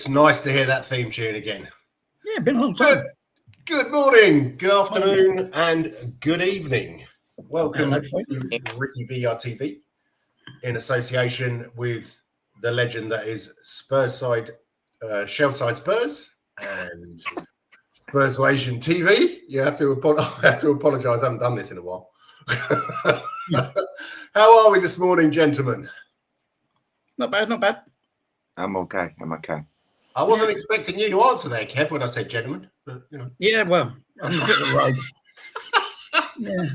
It's nice to hear that theme tune again. Yeah, been a long time. Good morning, good afternoon, and good evening. Welcome to RickyVilla TV in association with the legend that is Spurside, Shelfside Spurs and Spurswasian TV. You have to apologise. I haven't done this in a while. How are we this morning, gentlemen? Not bad, not bad. I'm okay. I wasn't expecting you to answer there, Kev, when I said gentlemen. But, you know. Yeah, well, I'm a bit of a rogue. Yeah.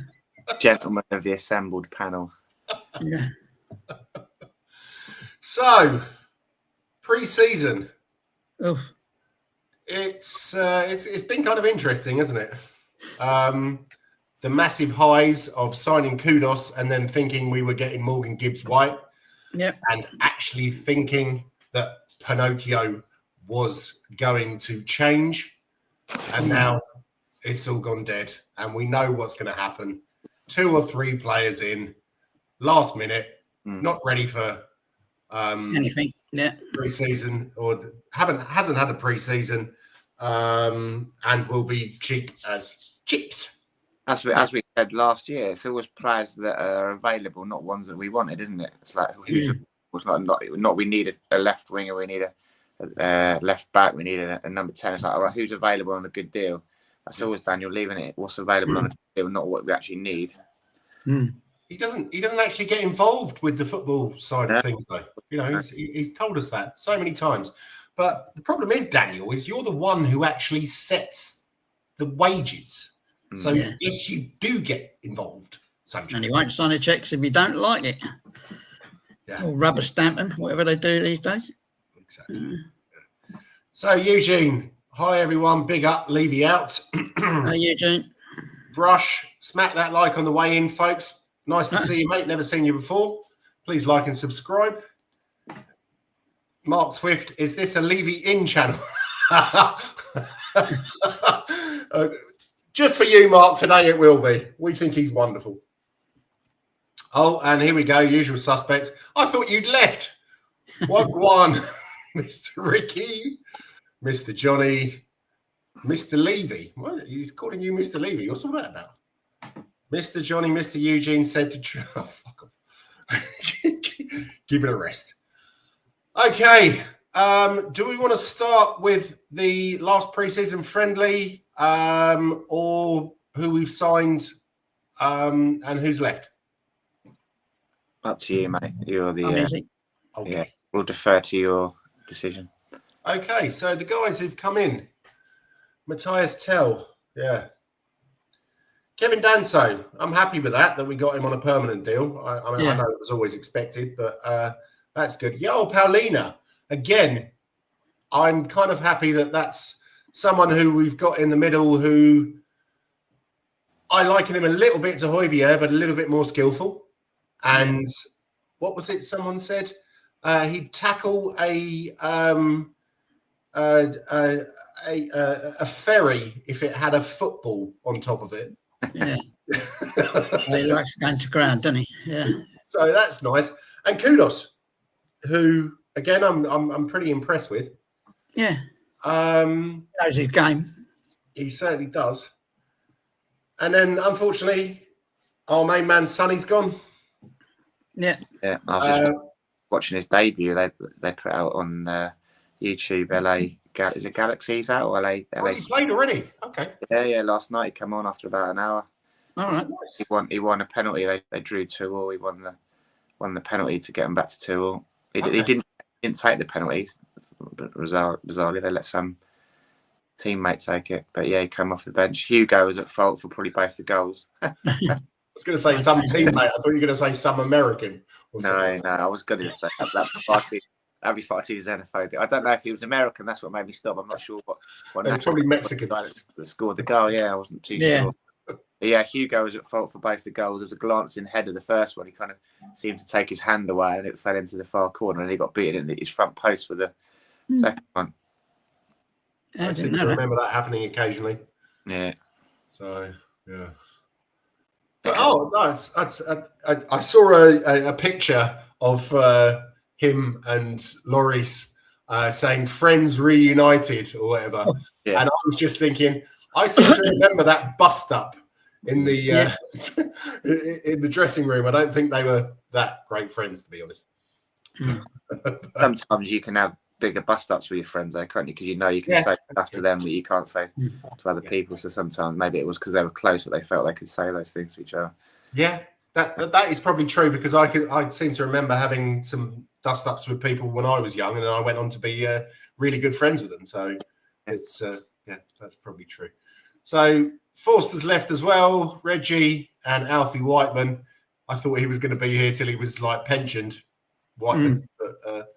Gentlemen of the assembled panel. Yeah. So, pre-season. Oh. It's been kind of interesting, isn't it? The massive highs of signing Kudos and then thinking we were getting Morgan Gibbs-White. Yeah. And actually thinking that Pinocchio was going to change. And now it's all gone dead. And we know what's going to happen. 2 or 3 players in, last minute, not ready for anything. Yeah. Pre-season, or hasn't had a pre-season, and will be cheap as chips. As we said last year, it's always players that are available, not ones that we wanted, isn't it? It's like not we need a left winger, we need a left back, we need a number 10. It's like, all right, who's available on a good deal? That's always Daniel leaving it. What's available on a good deal, not what we actually need. He doesn't actually get involved with the football side of things, though. You know, he's told us that so many times. But the problem is, Daniel, is you're the one who actually sets the wages. So yes, you do get involved. And he won't sign the checks if you don't like it. Yeah. Or rubber stamp them, whatever they do these days. Exactly. So, Eugene, hi everyone. Big up, Levy out. Hi, Eugene. Brush, smack that like on the way in, folks. Nice to see you, mate. Never seen you before. Please like and subscribe. Mark Swift, is this a Levy in channel? Just for you, Mark, today it will be. We think he's wonderful. Oh, and here we go, usual suspects. I thought you'd left. One, Mr. Ricky, Mr. Johnny, Mr. Levy. What? He's calling you Mr. Levy. What's all that about? Mr. Johnny, Mr. Eugene said to... Oh, fuck off. Give it a rest. Okay. Do we want to start with the last preseason friendly, or who we've signed, and who's left? Up to you, mate. You're the okay. Yeah, we'll defer to your decision. Okay, so the guys who've come in: Matthias Tell, yeah. Kevin Danso, I'm happy with that we got him on a permanent deal. I know it was always expected, but that's good. Yo, Paulina, again, I'm kind of happy that's someone who we've got in the middle who I liken him a little bit to Højbjerg, but a little bit more skillful. And what was it someone said? He'd tackle a ferry if it had a football on top of it. Yeah. He likes going to ground, doesn't he? Yeah. So that's nice. And Kudos, who again I'm pretty impressed with. Yeah. Knows his game. He certainly does. And then unfortunately, our main man Sonny's gone. Yeah. Yeah. I was just watching his debut. They put out on YouTube. Is it Galaxy's out or LA? He played already. Okay. Yeah. Last night he came on after about an hour. All right. He won a penalty. They drew 2-2. He won the penalty to get them back to 2-2. He didn't take the penalty. Bizarrely, they let some teammate take it. But yeah, he came off the bench. Hugo was at fault for probably both the goals. I was going to say some teammate. I thought you were going to say some American. No, I was going to say that'd be far too xenophobic. I don't know if he was American. That's what made me stop. I'm not sure what probably Mexican that scored the goal. Yeah, I wasn't too sure. But yeah, Hugo was at fault for both the goals. There was a glancing head of the first one. He kind of seemed to take his hand away and it fell into the far corner and he got beaten in his front post for the second one. I seem to remember that happening occasionally. Yeah. So, yeah. But, I saw a picture of him and Lloris saying "Friends Reunited" or whatever. Yeah. And I was just thinking, I seem to remember that bust up in the in the dressing room. I don't think they were that great friends, to be honest. Sometimes you can have bigger bust ups with your friends, though, can't you? Because you know you can say stuff to them that you can't say to other people. So sometimes maybe it was because they were close that they felt they could say those things to each other. Yeah, that is probably true, because I seem to remember having some dust ups with people when I was young, and then I went on to be really good friends with them. So it's that's probably true. So Forster's left as well. Reggie and Alfie Whiteman. I thought he was going to be here till he was like pensioned. Whiteman, but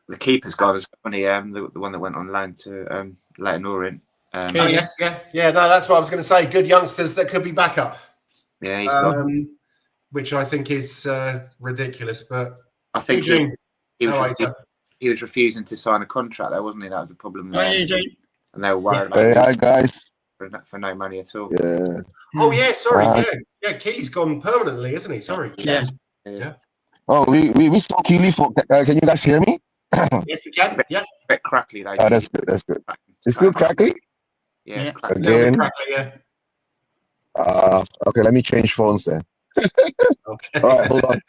the keeper's gone as well. The one that went on loan to Leighton Orient. Oh yes, yeah. No, that's what I was going to say. Good youngsters that could be backup. Yeah, he's gone. Which I think is ridiculous. But I think he was refusing to sign a contract, though, wasn't he? That was the problem there. And they were worried about Hi guys. For no money at all. Yeah. Oh yeah, sorry. Yeah. Key's gone permanently, isn't he? Sorry. Yeah. Oh, we saw Keely for. Can you guys hear me? Yes, we can. Yeah. A bit crackly, though. Oh, that's good. That's good. It's still crackly. Yeah. It's Again. crackly. Crackly, yeah. Okay, let me change phones then. Okay. All right, hold on.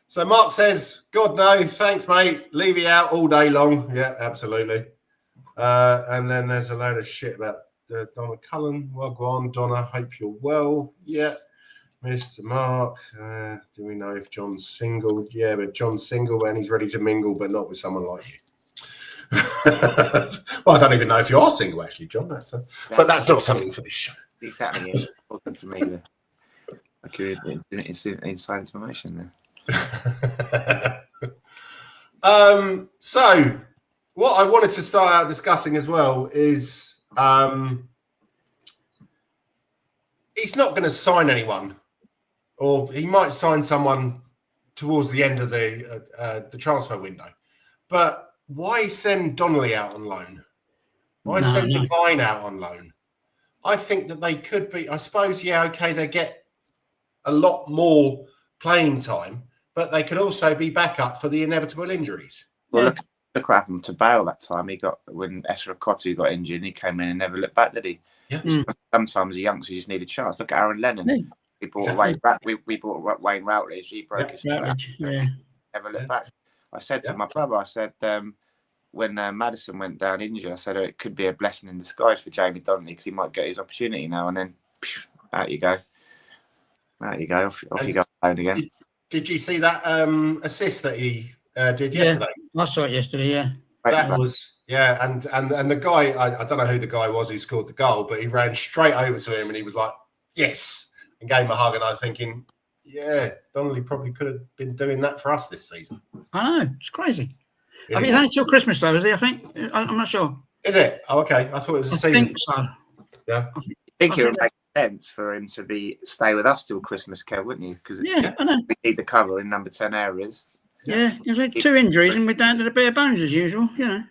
So Mark says, God no, thanks, mate. Leave you out all day long. Yeah, absolutely. And then there's a load of shit about Donna Cullen. Well, go on, Donna. Hope you're well. Yeah. Mr. Mark. Do we know if John's single? Yeah, but John's single and he's ready to mingle, but not with someone like you. Well, I don't even know if you are single, actually, John. But that's not something for this show. Exactly. Yeah. Talking to me there. Okay, inside information there. So what I wanted to start out discussing as well is he's not going to sign anyone, or he might sign someone towards the end of the transfer window. But why send Donnelly out on loan? Why send Devine out on loan? I think that they could be, I suppose, they get a lot more playing time, but they could also be backup for the inevitable injuries. Well, look what happened to Bale that time. When Esra Kotu got injured, and he came in and never looked back, did he? Yeah. Sometimes the youngsters just need a chance. Look at Aaron Lennon. Yeah. We bought Wayne Routledge. He broke his back. Yeah. Never looked back. I said to my brother, when Maddison went down injured, I said it could be a blessing in disguise for Jamie Donnelly, because he might get his opportunity now, and then out you go. Off you go alone again. Did you see that assist that he did yesterday? I saw it yesterday. Yeah, that was and the guy, I don't know who the guy was who scored the goal, but he ran straight over to him and he was like, "Yes," and gave him a hug. And I'm thinking, Donnelly probably could have been doing that for us this season. I know, it's crazy. Yeah, I think it's only till Christmas though, is he? I think I'm not sure. Is it? Oh, okay. I thought it was a season. I think so. Yeah. I think it would make sense for him to stay with us till Christmas, Kev, wouldn't you? Because I know. We need the cover in number 10 areas. Yeah, there's like 2 injuries and we're down to the bare bones as usual, And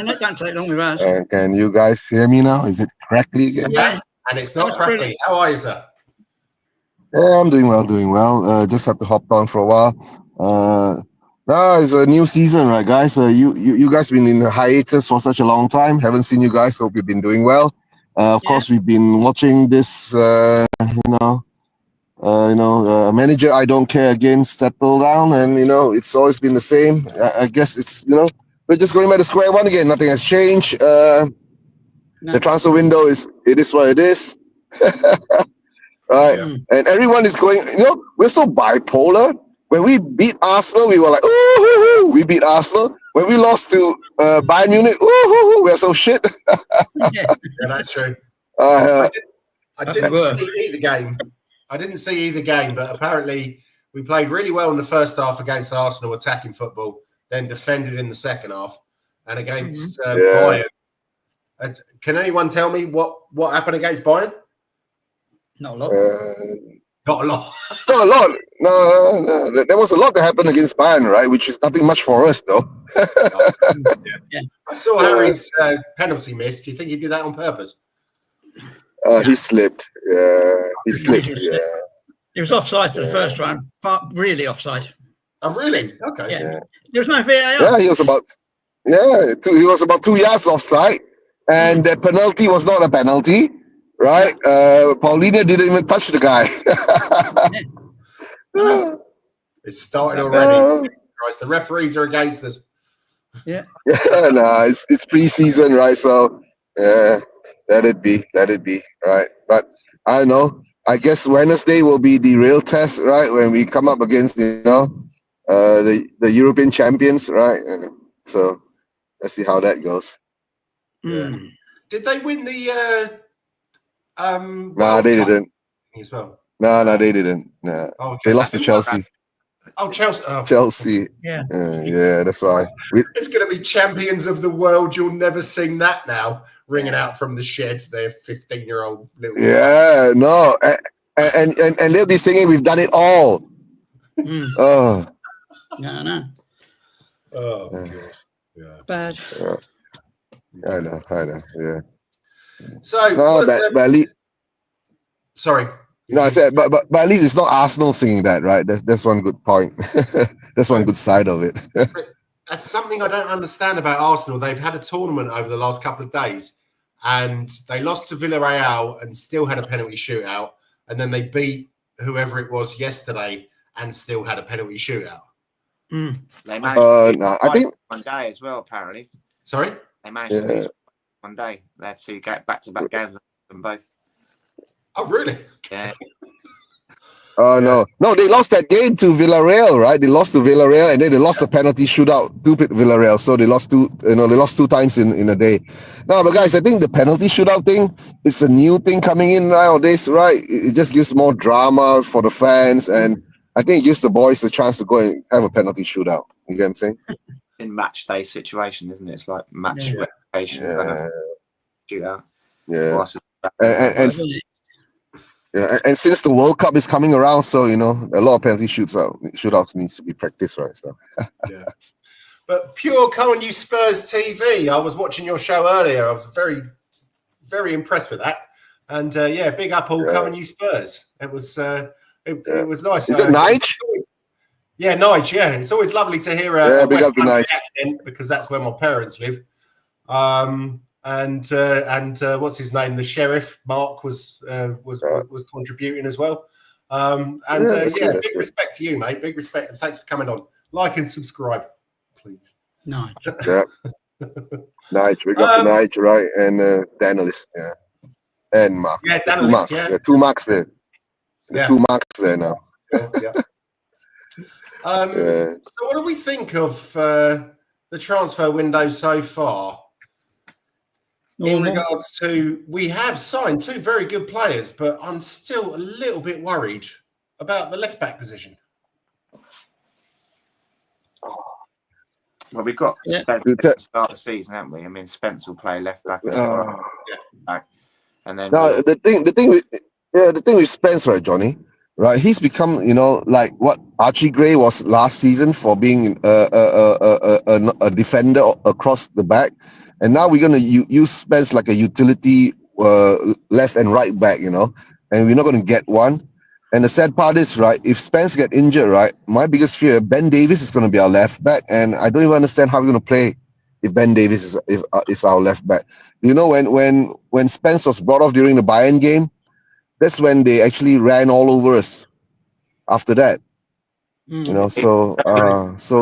that don't take long with us. Can you guys hear me now? Is it crackly again? Yeah, and it's not crackly. Brilliant. How are you, sir? Yeah, I'm doing well. Just have to hop on for a while. It's a new season, right, guys? You guys been in a hiatus for such a long time. Haven't seen you guys. Hope you've been doing well. Of course, we've been watching this. Manager I don't care against settle down, and it's always been the same. I guess it's we're just going back to square one again. Nothing has changed. The transfer window is what it is. Right, and everyone is going. We're so bipolar. When we beat Arsenal, we were like, "Ooh, we beat Arsenal." When we lost to Bayern Munich, we're so shit. Yeah, that's true. I didn't see either game. I didn't see either game, but apparently we played really well in the first half against Arsenal, attacking football, then defended in the second half, and against Bayern. Can anyone tell me what happened against Bayern? Not a lot. Not a lot. Not a lot. No. There was a lot that happened against Bayern, right? Which is nothing much for us, though. Yeah. I saw Harry's penalty miss. Do you think he did that on purpose? He slipped. Yeah, he slipped. Yeah. He was offside for the first round, but really offside. Oh, really? Okay. Yeah. There's no VAR. Yeah, he was about 2 yards offside, and the penalty was not a penalty, right? Paulina didn't even touch the guy. It's started already. Christ, the referees are against us. Yeah. No, it's pre-season, right? So let it be, right? But I don't know. I guess Wednesday will be the real test, right? When we come up against the European champions, right? So let's see how that goes. Yeah. Did they win the Nah, they didn't. As well? No, they didn't. Nah. Oh, okay. They lost to Chelsea. Oh, Chelsea. Oh. Chelsea. Yeah. Yeah, that's why. It's going to be champions of the world. You'll never sing that now, ringing out from the shed. They're 15-year-old little. Yeah, no, and they'll be singing, "We've done it all." Oh. No. Oh God. Yeah. Bad. I know. Yeah. So. No, but at least. Sorry. No, I said, but at least it's not Arsenal singing that, right? That's one good point. That's one good side of it. That's something I don't understand about Arsenal. They've had a tournament over the last couple of days, and they lost to Villarreal and still had a penalty shootout, and then they beat whoever it was yesterday and still had a penalty shootout. They managed to I think one day as well. Apparently, sorry, they managed to lose one day. They had to get back-to-back games them both. Oh, really? Yeah. No, they lost that game to Villarreal, right? They lost to Villarreal, and then they lost the penalty shootout to Villarreal. So they lost two times in a day. No, but guys, I think the penalty shootout thing is a new thing coming in nowadays, right? It just gives more drama for the fans, and I think it gives the boys a chance to go and have a penalty shootout. You get what I'm saying? In match day situation, isn't it? It's like match reputation kind of shootout. Yeah. And since the World Cup is coming around, so a lot of penalty shootouts needs to be practiced, right? So yeah. But pure come on you Spurs TV. I was watching your show earlier. I was very, very impressed with that. And big up all come on you Spurs. It was it was nice. Is it Nige? Yeah, Nige. Yeah, it's always lovely to hear a West Country accent because that's where my parents live. And what's his name? The sheriff Mark was contributing as well. Big respect to you, mate. Big respect, and thanks for coming on. Like and subscribe, please. Nice. Yeah. Nige, we got the Nige, right? And the analyst, and Mark. Yeah, the analyst, yeah. 2 marks there. 2 marks there now. Yeah. So what do we think of the transfer window so far? In regards to, we have signed 2 very good players, but I'm still a little bit worried about the left back position. Well, we've got Spence at the start of the season, haven't we? I mean, Spence will play left back, and then the thing with Spence, right, Johnny? Right, he's become, like what Archie Gray was last season for being a defender across the back. And now we're going to use Spence like a utility left and right back, and we're not going to get one. And the sad part is, right, if Spence get injured, right, my biggest fear, Ben Davies is going to be our left back. And I don't even understand how we're going to play if Ben Davies is our left back. When Spence was brought off during the Bayern game, that's when they actually ran all over us after that. So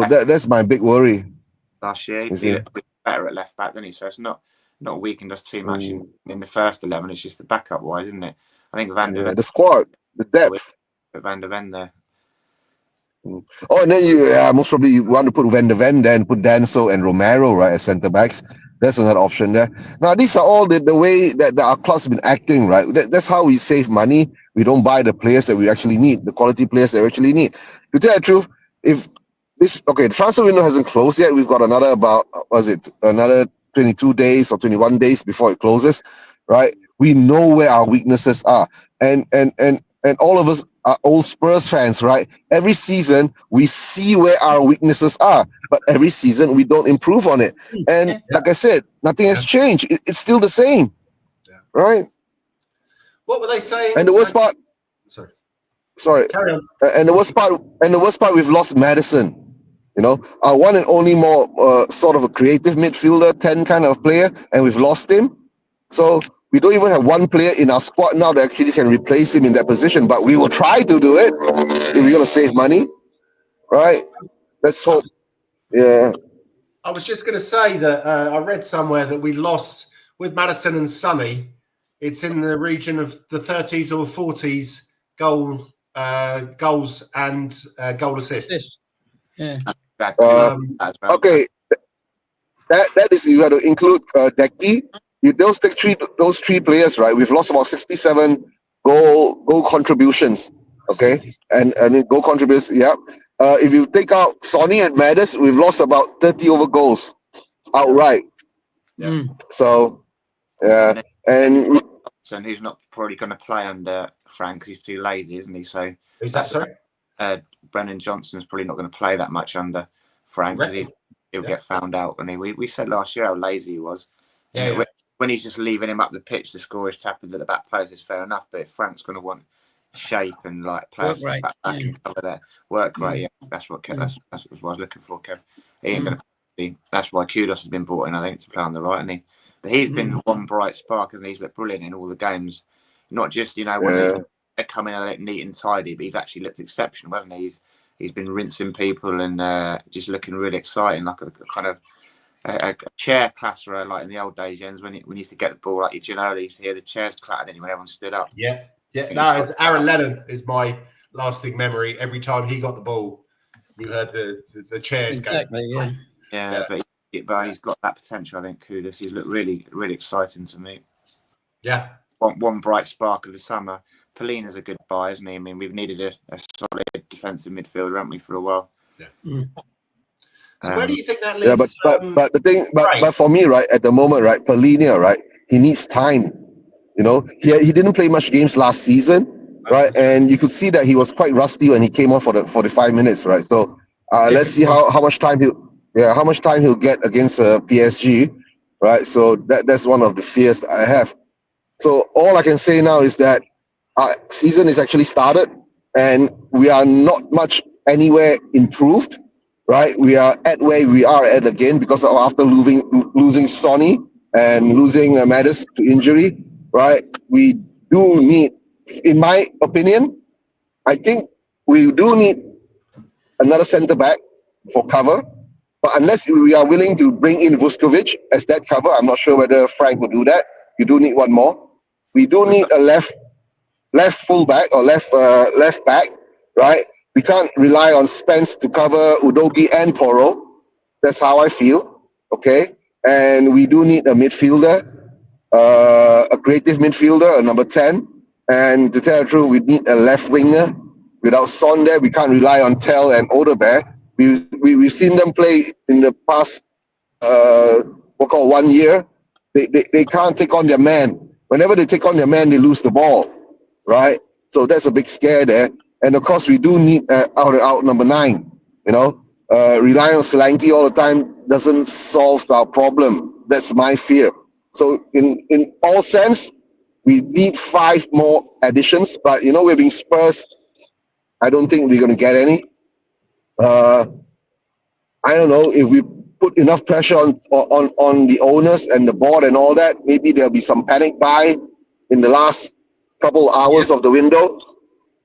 that's my big worry. Last year, he looked better at left back, didn't he? So it's not weakened us too much in the first 11. It's just the backup wise, isn't it? I think Van der Ven, the squad, the depth. Van der Ven there. Oh, and then most probably you want to put Van der Ven there and put Danso and Romero, right, as centre backs. That's another option there. Now, these are all the way that our club's been acting, right? That's how we save money. We don't buy the players that we actually need, the quality players that we actually need. To tell the truth, the transfer window hasn't closed yet. We've got another another 22 days or 21 days before it closes, right? We know where our weaknesses are. And all of us are old Spurs fans, right? Every season, we see where our weaknesses are, but every season, we don't improve on it. And like I said, nothing has changed. It's still the same, right? What were they saying? And the worst part... Sorry. Sorry. Carry on. And the worst part, we've lost Madison. Our one and only more sort of a creative midfielder, 10 kind of player, and we've lost him. So we don't even have one player in our squad now that actually can replace him in that position. But we will try to do it if we're gonna save money, right? Let's hope. Yeah. I was just going to say that I read somewhere that we lost with Madison and Sonny. It's in the region of the 30s or 40s goals and goal assists. Yeah. Okay. That is, you got to include Decky. Those three players, right? We've lost about 67 goal contributions. Okay, and goal contributions. Yeah. If you take out Sonny and Madis, we've lost about 30 over goals outright. Yeah. So yeah, and who's not probably going to play under Frank because he's too lazy, isn't he? So who's that? Sorry, Brennan Johnson's probably not going to play that much under Frank because he'll get found out. And we said last year how lazy he was. When he's just leaving him up the pitch to score his tap into the back post is fair enough. But if Frank's going to want shape and like players back and cover their work rate, that's what I was looking for, Kev. He ain't going to be. That's why Kudos has been brought in, I think, to play on the right, and but he's been one bright spark, and he's looked brilliant in all the games. Not just when they come in and look neat and tidy, but he's actually looked exceptional, hasn't he? He's been rinsing people and just looking really exciting, like a kind of a chair clatterer, like in the old days, Jens, when you used to get the ball, like you used to hear the chairs clatter, then when everyone stood up. Yeah. No, it's Aaron Lennon is my lasting memory. Every time he got the ball, you heard the chairs go. Exactly. Yeah. But he's got that potential. I think Kudos. He's looked really, really exciting to me. Yeah. One bright spark of the summer. Polina's a good buy, isn't he? I mean, we've needed a solid defensive midfielder, haven't we, for a while? Yeah. So where do you think that leaves? Yeah, but the thing, but for me, right, at the moment, right, Polina, right, he needs time. He didn't play much games last season, right, and you could see that he was quite rusty when he came on for the 45 minutes, right. So let's see how much time he'll get against PSG, right. So that's one of the fears I have. So all I can say now is that our season is actually started, and we are not much anywhere improved. Right, we are at where we are at again because of after losing Sonny and losing Mattis to injury. Right, we do need, in my opinion, I think we do need another centre back for cover. But unless we are willing to bring in Vuskovic as that cover, I'm not sure whether Frank will do that. You do need one more. We do need a left fullback or left back, right? We can't rely on Spence to cover Udogi and Poro. That's how I feel, okay? And we do need a midfielder, a creative midfielder, a number 10. And to tell the truth, we need a left winger. Without Son there, we can't rely on Tell and Odebear. We've seen them play in the past, 1 year. They can't take on their man. Whenever they take on their man, they lose the ball, right? So that's a big scare there. And of course, we do need out number 9. Relying on Solanke all the time doesn't solve our problem. That's my fear. So in all sense, we need 5 more additions. But we're being Spurs. I don't think we're going to get any. I don't know if we put enough pressure on the owners and the board and all that. Maybe there'll be some panic buy in the last couple hours of the window.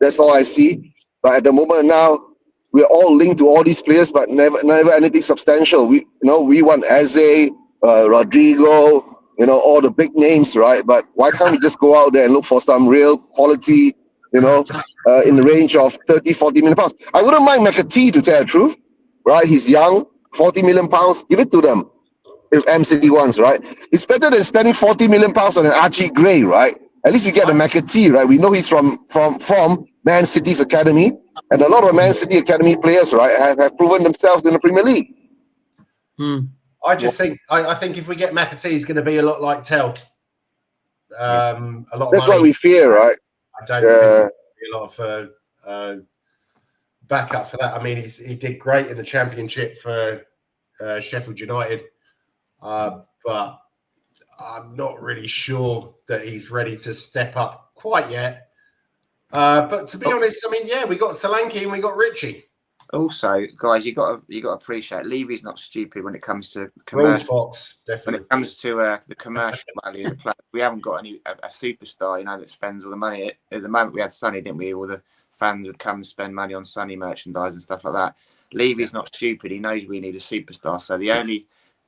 That's all I see. But at the moment now, we're all linked to all these players, but never anything substantial. We want Eze, Rodrigo, all the big names, right? But why can't we just go out there and look for some real quality, in the range of 30, 40 million pounds? I wouldn't mind McAtee, to tell the truth, right? He's young, 40 million pounds, give it to them if MCD wants, right? It's better than spending 40 million pounds on an Archie Gray, right? At least we get a McAtee, right? We know he's from Man City's academy, and a lot of Man City academy players, right, have proven themselves in the Premier League. I just think I think if we get McAtee, he's going to be a lot like Tell. A lot. That's of money. what we fear, right? I don't think there'll be a lot of backup for that. I mean, he did great in the Championship for Sheffield United, but I'm not really sure that he's ready to step up quite yet. But to be honest, I mean, yeah, we got Solanke and we got Richie. Also, guys, you got to appreciate Levy's not stupid when it comes to Rose commercial. Fox, definitely. When it comes to the commercial value of the club, we haven't got a superstar, that spends all the money. At the moment, we had Sonny, didn't we? All the fans would come and spend money on Sonny merchandise and stuff like that. Levy's not stupid. He knows we need a superstar. So the only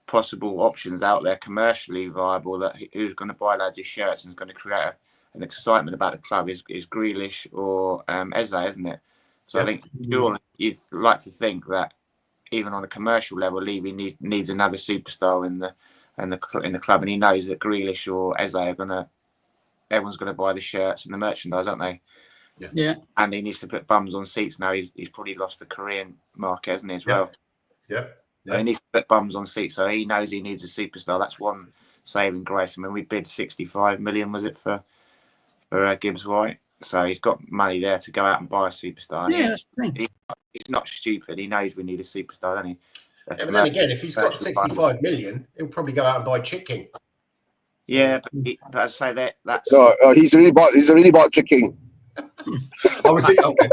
possible options out there commercially viable that who's going to buy lads' shirts and is going to create an excitement about the club is Grealish or Eze, isn't it? So I think surely you'd like to think that even on a commercial level, Levy needs another superstar in the club, and he knows that Grealish or Eze everyone's gonna buy the shirts and the merchandise, aren't they? Yeah. And he needs to put bums on seats now. He's probably lost the Korean market, hasn't he, as well? Yeah. So he needs to put bums on seats, so he knows he needs a superstar. That's one saving grace. I mean, we bid 65 million, was it, for Gibbs White? So he's got money there to go out and buy a superstar. That's the thing. He's not stupid. He knows we need a superstar, doesn't he? But then again, if he's got 65 million, he'll probably go out and buy Chicken. Yeah, but as I say, that's No, he's already bought chicken. Oh, is he? Okay.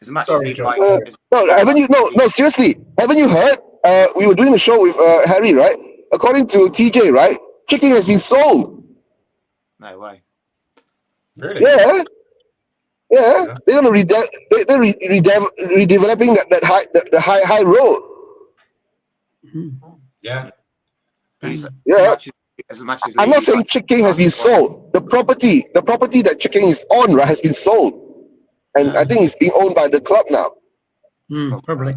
as much Sorry, as he John. likes. No, haven't you? No, seriously. Haven't you heard? We were doing a show with Harry, right? According to TJ, right? Chicken has been sold. No way. Really? Yeah. They're gonna redeveloping that high road. Yeah. Yeah. As much as I'm not saying chicken has been sold. The property that chicken is on, right, has been sold, and I think it's being owned by the club now. Probably.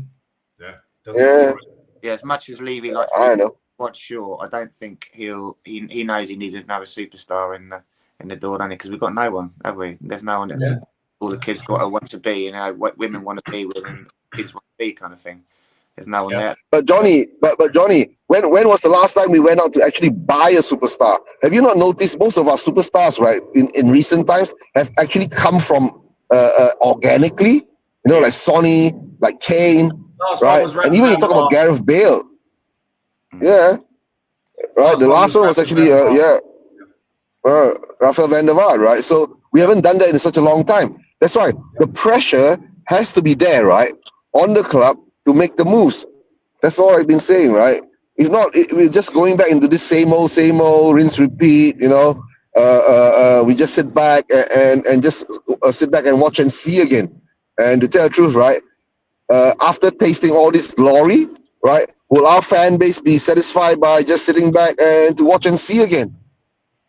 Yeah. Yeah. As much as Levy likes, I know. What's sure, I don't think he knows he needs another superstar in the door, because we've got no one, have we? There's no one that all the kids want to be, what women want to be with and kids want to be, kind of thing. There's no one there. But Johnny, when was the last time we went out to actually buy a superstar? Have you not noticed most of our superstars, right, in recent times have actually come from organically? Like Sonny, like Kane, right? And even you talk about Gareth Bale. Yeah. Right. The last one was actually Rafael van der Vaart, right? So we haven't done that in such a long time. That's why the pressure has to be there, right, on the club to make the moves. That's all I've been saying, right? If not, we're just going back into this same old, rinse, repeat. We just sit back and just sit back and watch and see again. And to tell the truth, right, after tasting all this glory, right, will our fan base be satisfied by just sitting back and to watch and see again?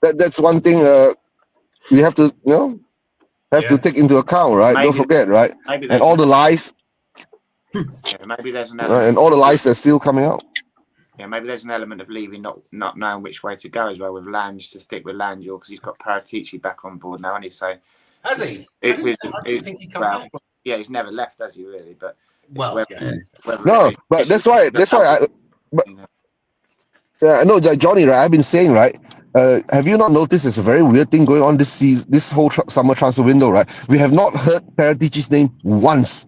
That's one thing we have to to take into account, right? Don't forget, right? And all the lies. Maybe there's an element, and all the lies that's still coming out. Yeah, maybe there's an element of Levy not knowing which way to go as well, with Lange, to stick with Lange, because he's got Paratici back on board now, hasn't he? So has he? I didn't think he come back. Yeah, he's never left, has he, really? But but that's why Johnny, right? I've been saying, right? Have you not noticed there's a very weird thing going on this season, this whole summer transfer window, right? We have not heard Paratici's name once.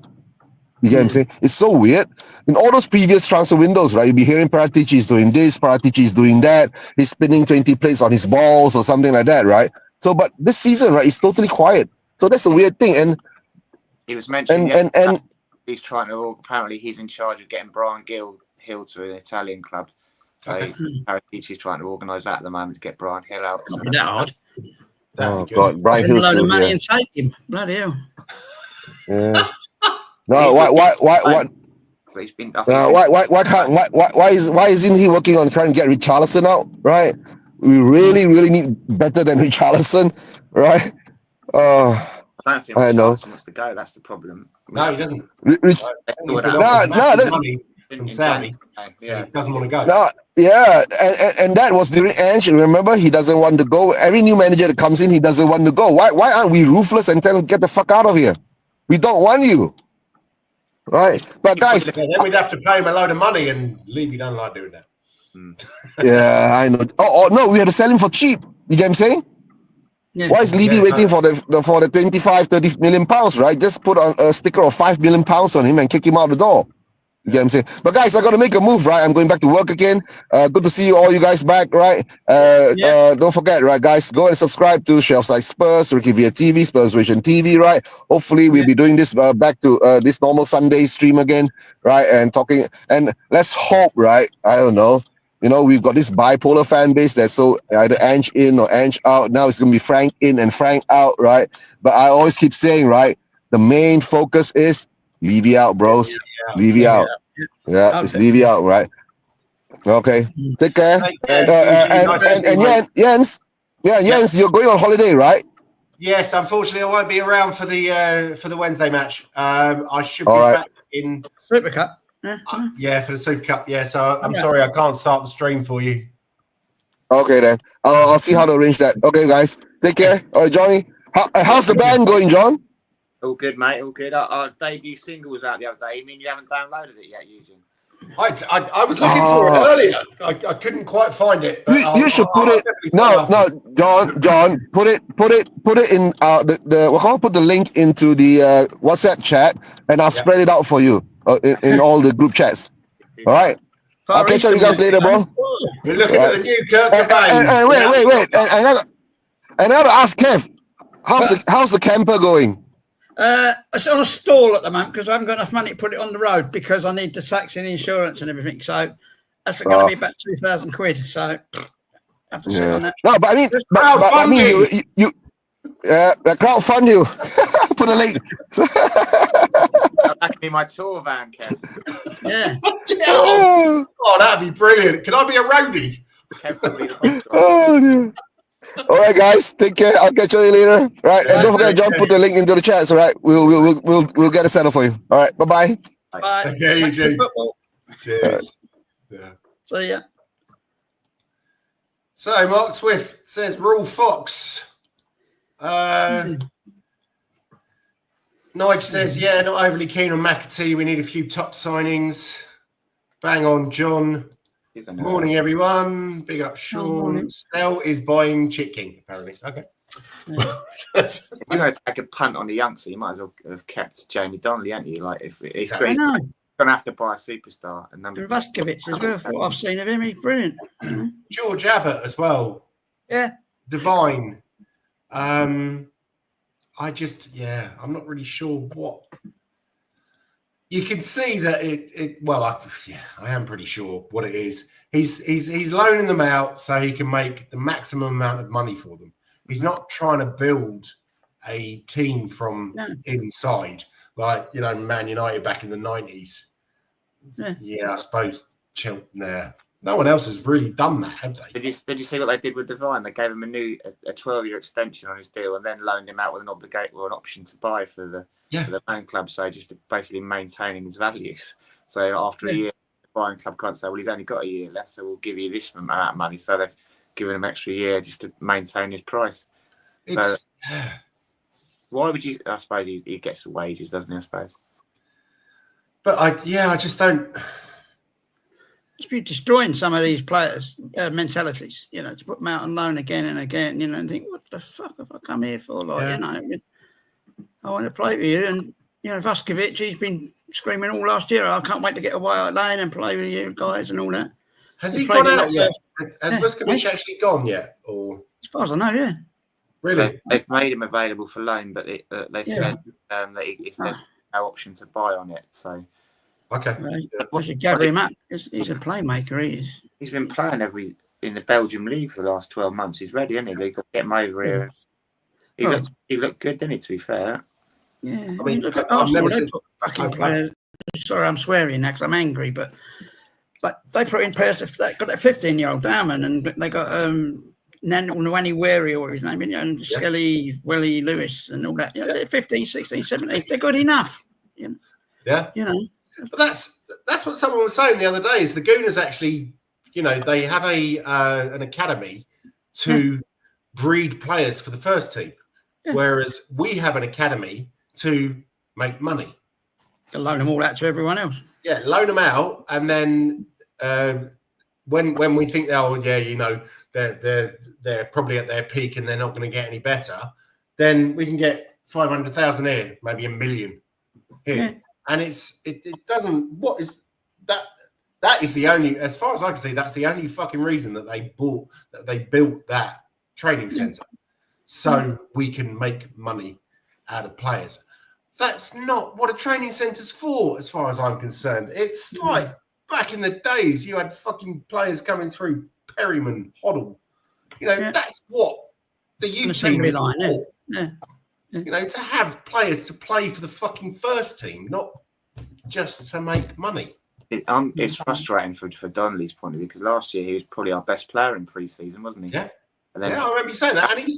You get what I'm saying? It's so weird. In all those previous transfer windows, right, you'll be hearing Paratici is doing this, Paratici is doing that, he's spinning 20 plates on his balls or something like that, right? So, but this season, right, it's totally quiet. So that's the weird thing. And he was mentioning and he's trying to, apparently he's in charge of getting Brian Hill to an Italian club. So Paratici's trying to organise that at the moment to get Brian Hill out. Not be that hard. Oh God, Brian Hill's a load still of money here. and take him. Bloody hell. Yeah. No, why isn't he working on trying to get Richarlison out? Right? We really need better than Richarlison, right? I don't think I know. Richarlison wants to go. That's the problem. No, he doesn't. From Saudi. Yeah, he doesn't want to go. No, yeah, and that was during Ange. Remember, he doesn't want to go. Every new manager that comes in, he doesn't want to go. Why aren't we ruthless and tell him get the fuck out of here? We don't want you. Right, but guys, then we'd have to pay him a load of money, and Levy don't like doing that. Yeah, I know. Oh no, we had to sell him for cheap. You get what I'm saying? Yeah. Why is Levy waiting for the 25, 30 million pounds? Right, just put on a sticker of £5 million on him and kick him out the door. You get what I'm saying? But guys, I got to make a move, right? I'm going back to work again. Good to see you all, you guys back, right? Don't forget, right, guys, go and subscribe to Shelfside Spurs, RickyVilla TV, Spurs Vision TV, right? Hopefully, we'll be doing this back to this normal Sunday stream again, right? And talking, and let's hope, right? I don't know. You know, we've got this bipolar fan base that's so either Ange in or Ange out. Now it's going to be Frank in and Frank out, right? But I always keep saying, right, the main focus is Levy out, bros. Levy out. Yeah, it's Levy out, right? Okay. Take care. And Jens, you're going on holiday, right? Yes, unfortunately, I won't be around for the Wednesday match. I should be back in Super Cup. Yeah, for the Super Cup. Yeah, so I'm sorry I can't start the stream for you. Okay, then. I'll see how to arrange that. Okay, guys. Take care. All right, Johnny. How's the band going, John? All good, mate. All good. Our debut single was out the other day. You mean you haven't downloaded it yet, Eugene? I was looking for it earlier. I couldn't quite find it. You should put it. No, John. Put it in put the link into the WhatsApp chat, and I'll spread it out for you in all the group chats. All right. I'll catch you guys later, bro. We're looking at the new Kurt Cobain. And wait. I gotta ask Kev, how's the camper going? It's on a stall at the moment because I haven't got enough money to put it on the road because I need the tax and insurance and everything. So that's going to be about 2,000 quid. So I have to sit on that. No, but I mean, you crowdfund you. Put a link. That could be my tour van, Kev. Yeah. Oh, that'd be brilliant. Can I be a roadie? Kev will be the Oh, dear. All right, guys. Take care. I'll catch you later. Right, and don't forget, John, put the link into the chat. All right, we'll get a settle for you. All right, bye. Bye. Okay, Eugene. Cheers. Yeah. See ya. So Mark Swift says Rule Fox. Nige says, yeah, not overly keen on McAtee. We need a few top signings. Bang on, John. Morning, everyone. Big up, Sean. Snell is buying chicken, apparently. Okay. You're going to take a punt on the youngster. You might as well have kept Jamie Donnelly, hadn't you? Like, if he's great, he's going to have to buy a superstar. And Vuskovic as well. What I've seen of him, he's brilliant. George Abbott as well. Yeah. Divine. I'm not really sure what. You can see that I am pretty sure what it is. He's loaning them out so he can make the maximum amount of money for them. He's not trying to build a team from inside, like, Man United back in the 90s. Yeah, I suppose no one else has really done that, have they? Did you see what they did with Divine? They gave him a 12-year extension on his deal and then loaned him out with an option to buy for the main club. So just basically maintaining his values. So after a year, the buying club can't say, well, he's only got a year left, so we'll give you this amount of money. So they've given him an extra year just to maintain his price. Why would you? I suppose he gets the wages, doesn't he? I suppose. But I just don't. Just be destroying some of these players' mentalities, to put them out on loan again and again, and think, what the fuck have I come here for? I want to play with you. And, Vuskovic, he's been screaming all last year, I can't wait to get away out lane and play with you guys and all that. Has he gone out yet? Has Vuskovic actually gone yet? Or as far as I know, yeah. Really? They've made him available for loan, but they said that there's no option to buy on it, so... Okay. I should gather him up. He's a playmaker, he is. He's been playing in the Belgium league for the last 12 months. He's ready, isn't he? They've got to get him over here. He looked good, didn't he, to be fair? Yeah. I mean, I've never seen fucking players. Sorry, I'm swearing now because I'm angry, but they put in players. They got that 15-year-old Dowman, and they got Nwani Wary, or his name, and Skelly, Willie Lewis, and all that. They're 15, 16, 17. They're good enough. Yeah. But that's what someone was saying the other day. Is the Gooners actually, they have an academy to breed players for the first team, whereas we have an academy to make money. To loan them all out to everyone else. Yeah, loan them out, and then when we think they're probably at their peak and they're not going to get any better, then we can get 500,000 here, maybe $1 million here. Yeah. And it doesn't. that is the only, as far as I can see, that's the only fucking reason that they built that training centre, so we can make money out of players. That's not what a training centre's for, as far as I'm concerned. It's like back in the days, you had fucking players coming through Perryman, Hoddle. That's what the youth team is for. Yeah. To have players to play for the fucking first team, not just to make money. It's frustrating for Donnelly's point of view, because last year he was probably our best player in pre-season, wasn't he? Yeah. And then, I remember you saying that. And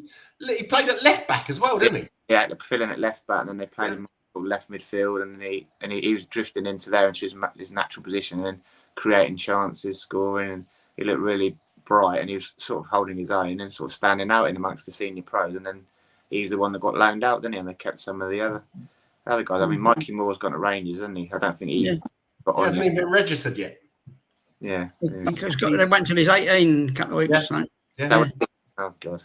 he played at left back as well, didn't he? Yeah, filling at left back, and then they played him left midfield, and he was drifting into there into his natural position and creating chances, scoring, and he looked really bright, and he was sort of holding his own and sort of standing out in amongst the senior pros. And then he's the one that got loaned out, didn't he? And they kept some of the other guys. I mean, Mikey Moore's gone to Rangers, hasn't he? I don't think he hasn't even been registered yet. Yeah. Because they went till he's 18 a couple of weeks. Yeah. Oh God.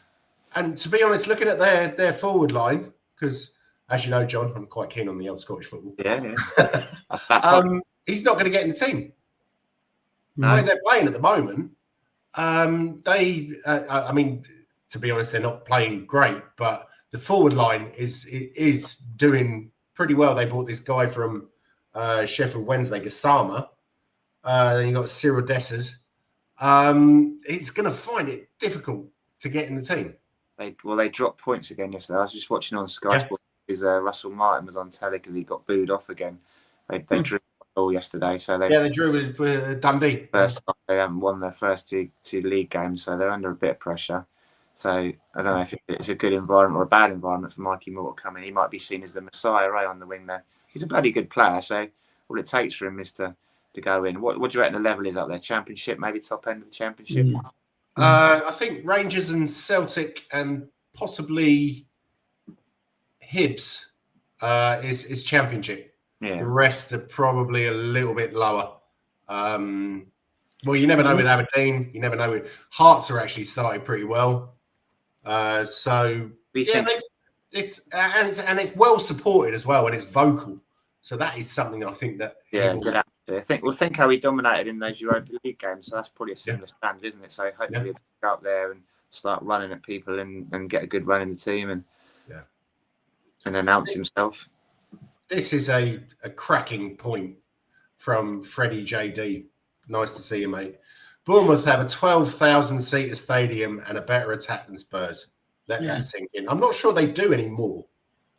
And to be honest, looking at their forward line, because as you know, John, I'm quite keen on the old Scottish football. Yeah. He's not going to get in the team. No. The way they're playing at the moment, I mean, to be honest, they're not playing great, but the forward line is doing pretty well. They bought this guy from Sheffield Wednesday, Gassama. Then you got Cyril Dessers. It's going to find it difficult to get in the team. They dropped points again yesterday. I was just watching on Sky Sports because Russell Martin was on telly because he got booed off again. They drew all yesterday, so they drew with Dundee. First time they haven't won their first two league games, so they're under a bit of pressure. So I don't know if it's a good environment or a bad environment for Mikey Moore to come in. He might be seen as the messiah on the wing there. He's a bloody good player, so all it takes for him is to go in. What do you reckon the level is up there? Championship, maybe top end of the Championship? I think Rangers and Celtic and possibly Hibs is Championship. Yeah. The rest are probably a little bit lower. Well, you never know with Aberdeen. You never know. Hearts are actually starting pretty well. It's well supported as well, and it's vocal. So that is something I think that think how he dominated in those Europa League games. So that's probably a similar standard, isn't it? So hopefully he'll go up there and start running at people and get a good run in the team and announce himself. This is a cracking point from Freddie JD. Nice to see you, mate. Bournemouth have a 12,000-seater stadium and a better attack than Spurs. Let that sink in. I'm not sure they do anymore,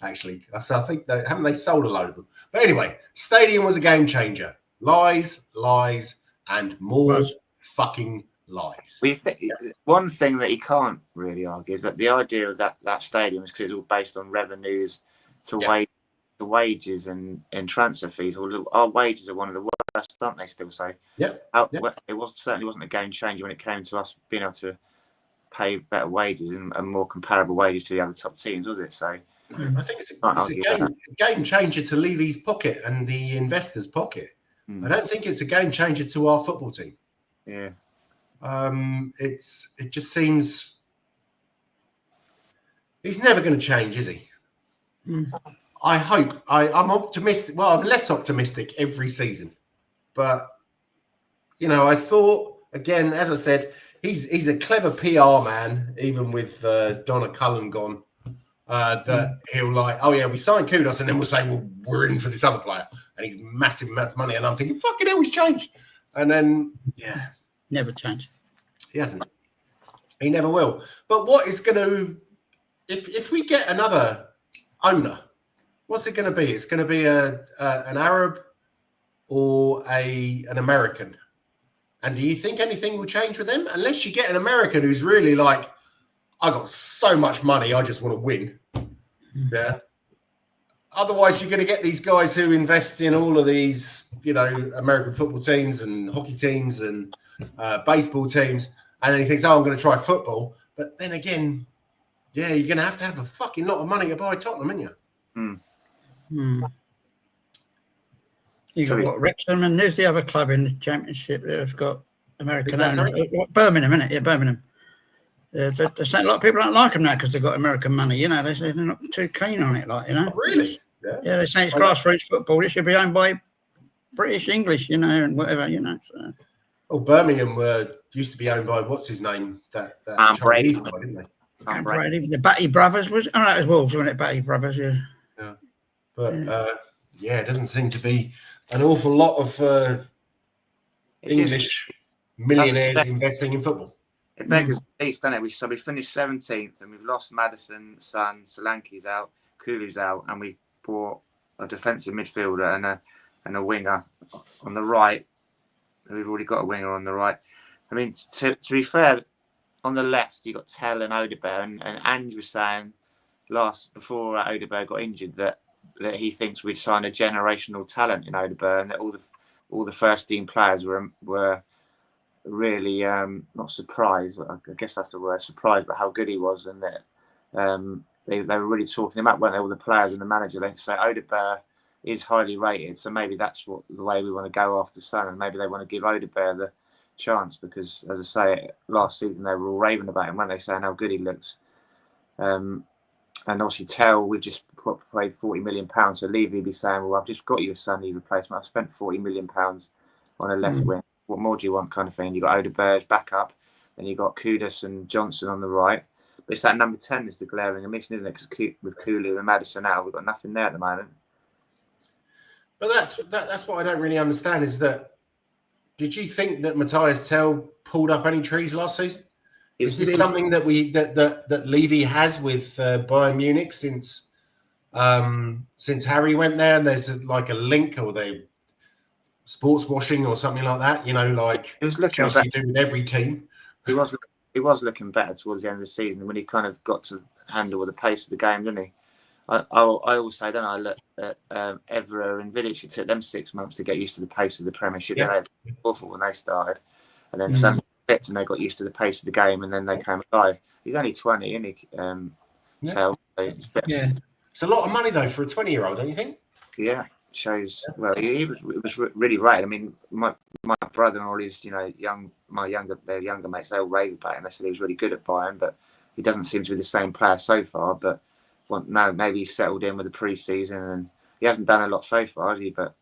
actually. So I think haven't they sold a load of them? But anyway, stadium was a game changer. Lies, and more fucking lies. One thing that he can't really argue is that the idea of that stadium is because it's all based on revenues to wages and transfer fees. Our wages are one of the worst, aren't they? Still, so it certainly wasn't a game changer when it came to us being able to pay better wages and more comparable wages to the other top teams, was it? So I think it's a game changer to Levy's pocket and the investors' pocket. I don't think it's a game changer to our football team. Yeah. It just seems he's never going to change, is he? I hope. I'm optimistic. Well, I'm less optimistic every season, but I thought again, as I said, he's a clever PR man, even with Donna Cullen gone. That he'll we signed Kudos, and then we'll say, well, we're in for this other player, and he's massive amounts of money, and I'm thinking, fucking hell, he's changed, and then never changed. He hasn't. He never will. But what is going to, if we get another owner, what's it going to be? It's going to be an Arab or an American. And do you think anything will change with them? Unless you get an American who's really like, I got so much money, I just want to win. Yeah. Otherwise, you're going to get these guys who invest in all of these, American football teams and hockey teams and baseball teams. And then he thinks, I'm going to try football. But then again, you're going to have a fucking lot of money to buy Tottenham, aren't you? You got Wrexham, and there's the other club in the Championship that have got American owners. Birmingham, isn't it? Yeah, Birmingham. There's a lot of people don't like them now because they've got American money. They say they're not too keen on it, Oh, really? Yeah, they say it's grassroots football. It should be owned by British, English, you know, and whatever, you know. So. Well, Birmingham used to be owned by what's his name? That Chinese guy, didn't they? Brady, the Batty brothers was. Oh, that was Wolves, wasn't it? Batty brothers, yeah. Yeah, but it doesn't seem to be an awful lot of English millionaires investing in football. It beggars belief, doesn't it? So we finished 17th, and we've lost Maddison, Son, Solanke's out, Kulu's out, and we've bought a defensive midfielder and a winger on the right. We've already got a winger on the right. I mean, to be fair, on the left you got Tell and Odebear, and Ange was saying before Odebear got injured that he thinks we'd sign a generational talent in Odebear, and that all the first team players were really not surprised. I guess that's the word, surprised, but how good he was, and that they were really talking him up, weren't they? All the players and the manager. They say Odebear is highly rated, so maybe that's the way we want to go after Son, and maybe they want to give Odebear the chance because, as I say, last season they were all raving about him, weren't they, saying how good he looks. And obviously Tell, we've just paid £40 million, so Levy would be saying, well, I've just got you a Sonny replacement, I've spent £40 million on a left wing, what more do you want, kind of thing. You've got Odebear's back up, and you've got Kudus and Johnson on the right, but it's that number 10 is the glaring omission, isn't it? Because with Kulu and Maddison out, we've got nothing there at the moment. But that's what I don't really understand is that, did you think that Matthias Tell pulled up any trees last season? Is this something that that Levy has with Bayern Munich since Harry went there, and there's like a link, or they sports washing or something like that? You know, like it was looking Chelsea do with every team. He was looking better towards the end of the season when he kind of got to handle the pace of the game, didn't he? I always say, don't I, look at Evra and Vidic. It took them 6 months to get used to the pace of the Premiership. Yeah. They were awful when they started, and then some bits, and they got used to the pace of the game, and then they came alive. He's only 20, isn't he? It's a lot of money though for a 20-year-old, don't you think? Yeah, shows. Well, it was really right. I mean, my brother and all his, their younger mates, they all rave about him. They said he was really good at Bayern, but he doesn't seem to be the same player so far. But no, maybe he's settled in with the pre-season, and he hasn't done a lot so far, has he? But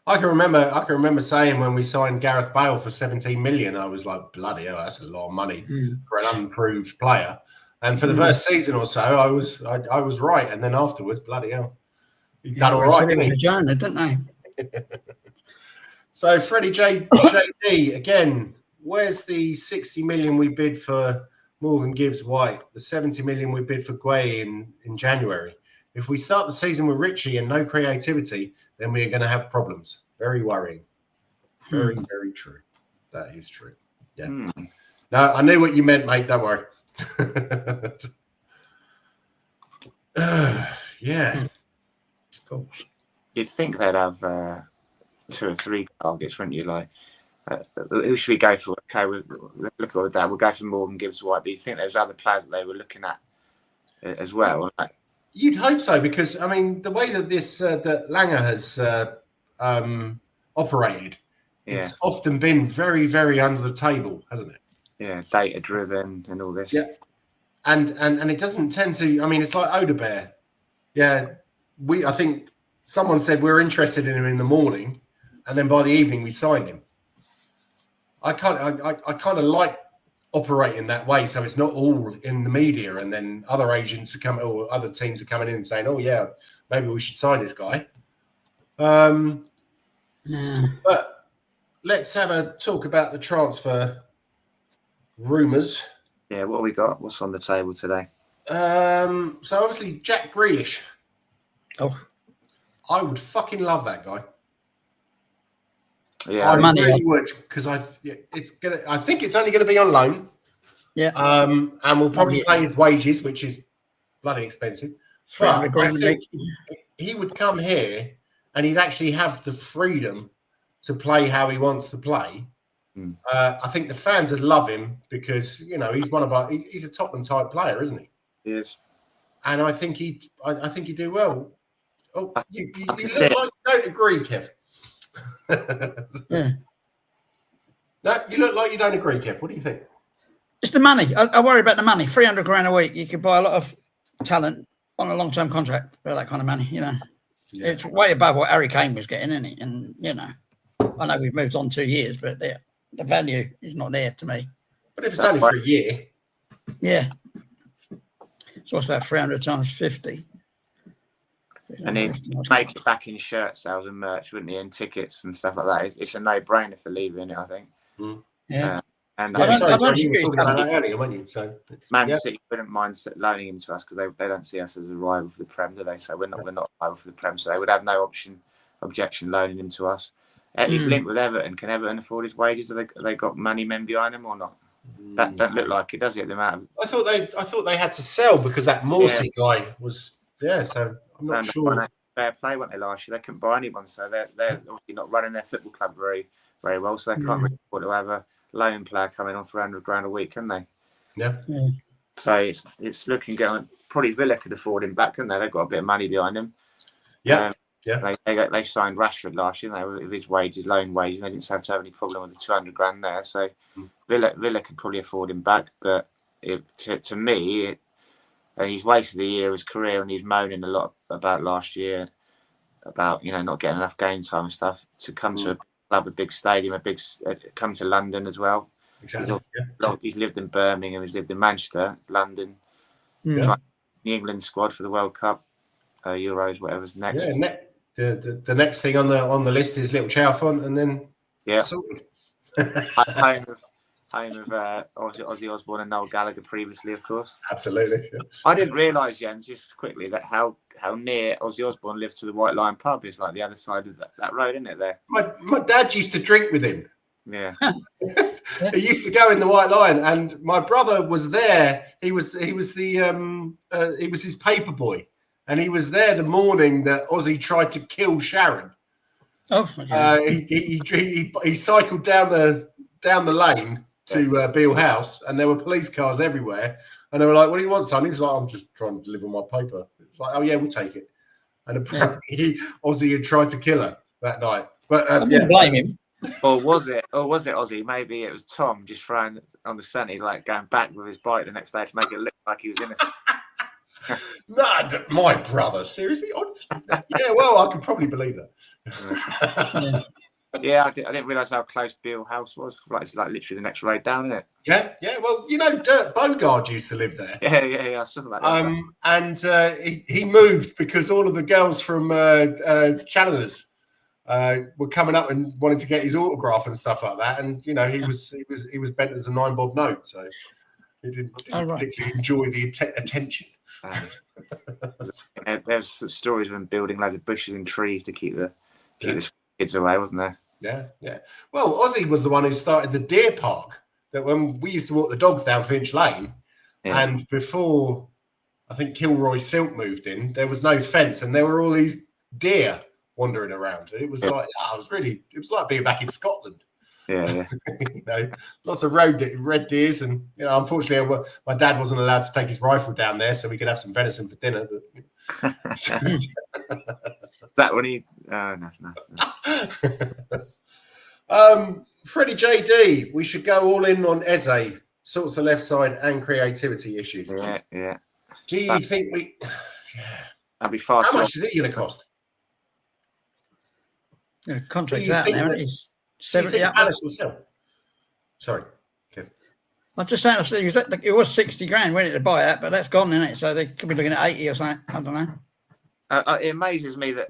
I can remember saying when we signed Gareth Bale for 17 million, I was like, bloody hell, that's a lot of money for an unproved player. And for the first season or so, I was right, and then afterwards, bloody hell, he's done all right, didn't he? Didn't they? So Freddie JD again. Where's the 60 million we bid for Morgan Gibbs White? The 70 million we bid for Guay in January. If we start the season with Richie and no creativity, then we're going to have problems. Very worrying. Very, very true. That is true. Yeah. No, I knew what you meant, mate. Don't worry. Yeah. Of course. You'd think they'd have 2 or 3 targets, wouldn't you? Like, who should we go for? Okay, we'll look at that. We'll go for Morgan Gibbs White. But you think there's other players that they were looking at as well? Like, you'd hope so, because I mean, the way that this that Langer has operated, it's often been very, very under the table, hasn't it? Yeah, data driven and all this. Yeah, and it doesn't tend to. I mean, it's like Odebear. Yeah, I think someone said we're interested in him in the morning, and then by the evening we signed him. I kind of like operating that way, so it's not all in the media, and then other agents are coming, or other teams are coming in and saying, "Oh yeah, maybe we should sign this guy." But let's have a talk about the transfer rumours. Yeah, what have we got? What's on the table today? So obviously Jack Grealish. Oh, I would fucking love that guy. Yeah, I really would, because I think it's only going to be on loan. Yeah. And we'll probably pay his wages, which is bloody expensive. But I think he would come here and he'd actually have the freedom to play how he wants to play. I think the fans would love him because, he's he's a Tottenham type player, isn't he? He is. And I think he'd do well. Oh, you look like you don't agree, Kev. Yeah. No, you look like you don't agree, Kev. What do you think? It's the money. I worry about the money. 300 grand a week. You could buy a lot of talent on a long-term contract for that kind of money, It's way above what Harry Kane was getting, isn't it? And you know, I know we've moved on 2 years, but the value is not there to me. But if it's only for a year, yeah. So what's that? 300 times 50. And then make it back in shirt sales and merch, wouldn't he? And tickets and stuff like that. It's a no-brainer for leaving it, I think. Yeah. And you were talking about that earlier, weren't you? So Man City wouldn't mind loaning him to us because they don't see us as a rival for the Prem, do they? So we're not a rival for the Prem, so they would have no objection loaning him to us. He's linked with Everton. Can Everton afford his wages? Have they got money men behind him or not? That don't look like it, does it? The amount of... I thought they had to sell because that Morsey guy was So I'm not sure. Fair play, weren't they, last year? They couldn't buy anyone, so they're obviously not running their football club very well. So they can't really afford to have a loan player coming on for £100,000 a week, can they? Yeah. So it's looking good. Probably Villa could afford him back, couldn't they? They've got a bit of money behind him. Yeah. They signed Rashford last year. With his wages, loan wages, they didn't have to have any problem with the £200,000 there. So Villa could probably afford him back, but to me. And he's wasted a year of his career, and he's moaning a lot about last year, about not getting enough game time and stuff. To come to a club, a big stadium, come to London as well. Exactly. He's lived in Birmingham, he's lived in Manchester, London. The England squad for the World Cup, Euros, whatever's next. Yeah, the next thing on the list is Little Chalfont, and then Home of Ozzy Osbourne and Noel Gallagher previously, of course. Absolutely. Yeah. I didn't realise, Jens, just quickly, that how near Ozzy Osbourne lived to the White Lion pub. It's like the other side of that road, isn't it, there? My dad used to drink with him. Yeah. He used to go in the White Lion, and my brother was there. He was his paper boy, and he was there the morning that Ozzy tried to kill Sharon. Oh, he cycled down the lane to Beale House, and there were police cars everywhere, and they were like, "What do you want, son?" He was like, "I'm just trying to deliver my paper." It's like, "Oh yeah, we'll take it." And apparently Ozzy had tried to kill her that night, but I didn't blame him. Or was it Ozzy? Maybe it was Tom just throwing on the sunny, like going back with his bike the next day to make it look like he was innocent. No, my brother, seriously, honestly. Yeah, well, I could probably believe that. Yeah, I didn't realise how close Beale House was. It's like literally the next road down, isn't it? Yeah. Well, Dirk Bogarde used to live there. Yeah. I saw that. And he moved because all of the girls from Challenger's were coming up and wanted to get his autograph and stuff like that. And he was bent as a 9-bob note, so he didn't particularly enjoy the attention. There's stories of him building loads of bushes and trees to keep the kids away, wasn't there? Yeah. Well, Ozzy was the one who started the deer park. That when we used to walk the dogs down Finch Lane, and before I think Kilroy Silk moved in, there was no fence, and there were all these deer wandering around. And it was like it was like being back in Scotland. Yeah. Lots of red deers, and unfortunately, my dad wasn't allowed to take his rifle down there, so we could have some venison for dinner. But that when he no. Freddie JD, we should go all in on Eze, sorts the left side and creativity issues. Yeah. Do you think we? That'd be far. How much is it going to cost? Contract's out now. It's 70 up. Palace will sell. Sorry. Okay. I'm just saying, it was 60 grand, wasn't it, to buy that, but that's gone, isn't it? So they could be looking at 80 or something. I don't know. It amazes me that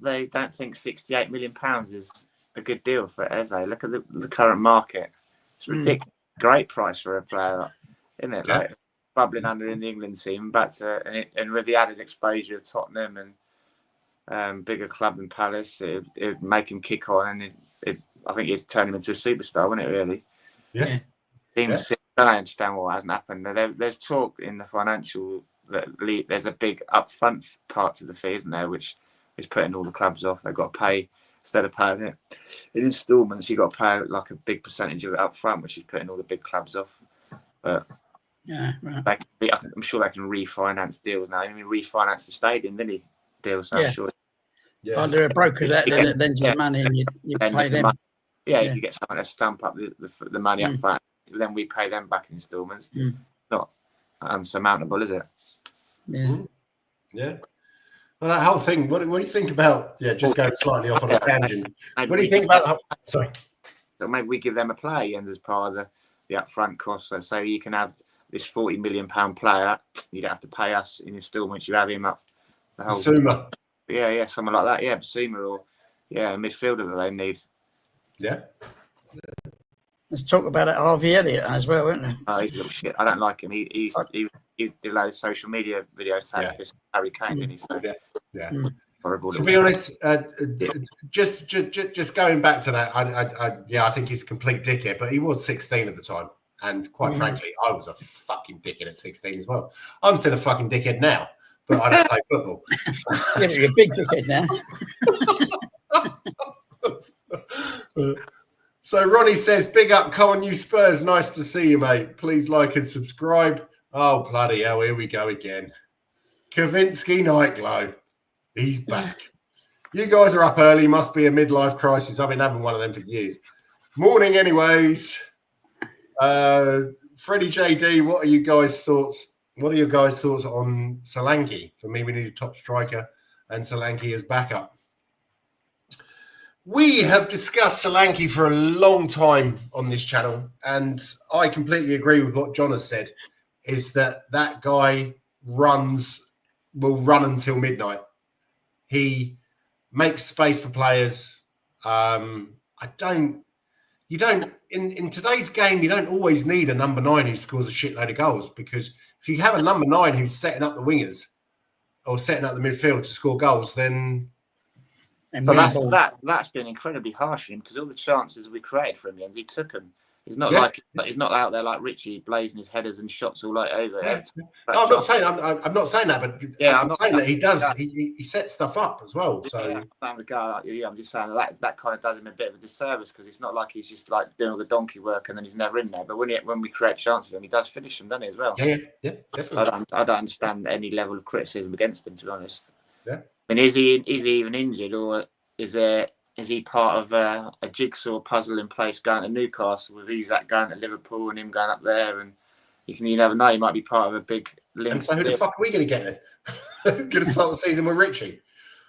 they don't think £68 million is a good deal for Eze. Look at the current market. It's ridiculous. Great price for a player, isn't it? Like bubbling under in the England team, back to and with the added exposure of Tottenham and bigger club than Palace, it'd make him kick on, and I think it'd turn him into a superstar, wouldn't it? Really? Yeah. Seems. I don't understand what hasn't happened. There's talk in the financial that there's a big upfront part to the fee, isn't there, which is putting all the clubs off. They've got to pay, instead of paying it in instalments, you've got to pay like a big percentage of it up front, which is putting all the big clubs off. But I'm sure they can refinance deals now. I mean, refinance the stadium, didn't he? Deals, so I'm sure. Yeah. Oh, there are brokers out there that lend you money and you pay them. You can get someone to stamp up the money up front. Then we pay them back in instalments. Not unsurmountable, is it? Yeah. Yeah. Well, that whole thing. What do you think about? Yeah, just going slightly off on a tangent. What do you think about? Sorry. So maybe we give them a player as part of the upfront cost. So you can have this £40 million player. You don't have to pay us in instalments. You have him up the whole. Basuma. Yeah, something like that. Yeah, Basuma or a midfielder that they need. Yeah. Let's talk about it, Harvey Elliott as well, isn't it? Oh, he's a little shit. I don't like him. He did a load of social media videos tagging Harry Kane, didn't he? So, yeah. Horrible. To be honest, just going back to that, I think he's a complete dickhead. But he was 16 at the time, and quite frankly, I was a fucking dickhead at 16 as well. I'm still a fucking dickhead now, but I don't play football. Yeah, you're a big dickhead now. So Ronnie says, "Big up, Colin, you Spurs. Nice to see you, mate. Please like and subscribe." Oh bloody hell! Here we go again. Kavinsky Nightglow. He's back. You guys are up early. Must be a midlife crisis. I've been having one of them for years. Morning, anyways. Freddie JD, what are your guys' thoughts? What are your guys' thoughts on Solanke? For me, we need a top striker and Solanke as backup. We have discussed Solanke for a long time on this channel, and I completely agree with what John has said, is that guy will run until midnight. He makes space for players. In today's game, you don't always need a number 9 who scores a shitload of goals, because if you have a number 9 who's setting up the wingers or setting up the midfield to score goals, then that's been incredibly harsh on him, because all the chances we created for him, he took them. He's not he's not out there like Richie blazing his headers and shots all over. Yeah. No, I'm not saying that, but I'm saying that he does. He sets stuff up as well. So I'm just saying that kind of does him a bit of a disservice, because it's not like he's just like doing all the donkey work and then he's never in there. But when we create chances, and he does finish them, doesn't he, as well? Yeah, definitely. I don't understand any level of criticism against him, to be honest. Yeah. I mean, is he even injured, or is he part of a jigsaw puzzle in place going to Newcastle, with Isak going to Liverpool and him going up there? And you never know, he might be part of a big link. And so who the fuck are we going to get then? Going to start the season with Richie?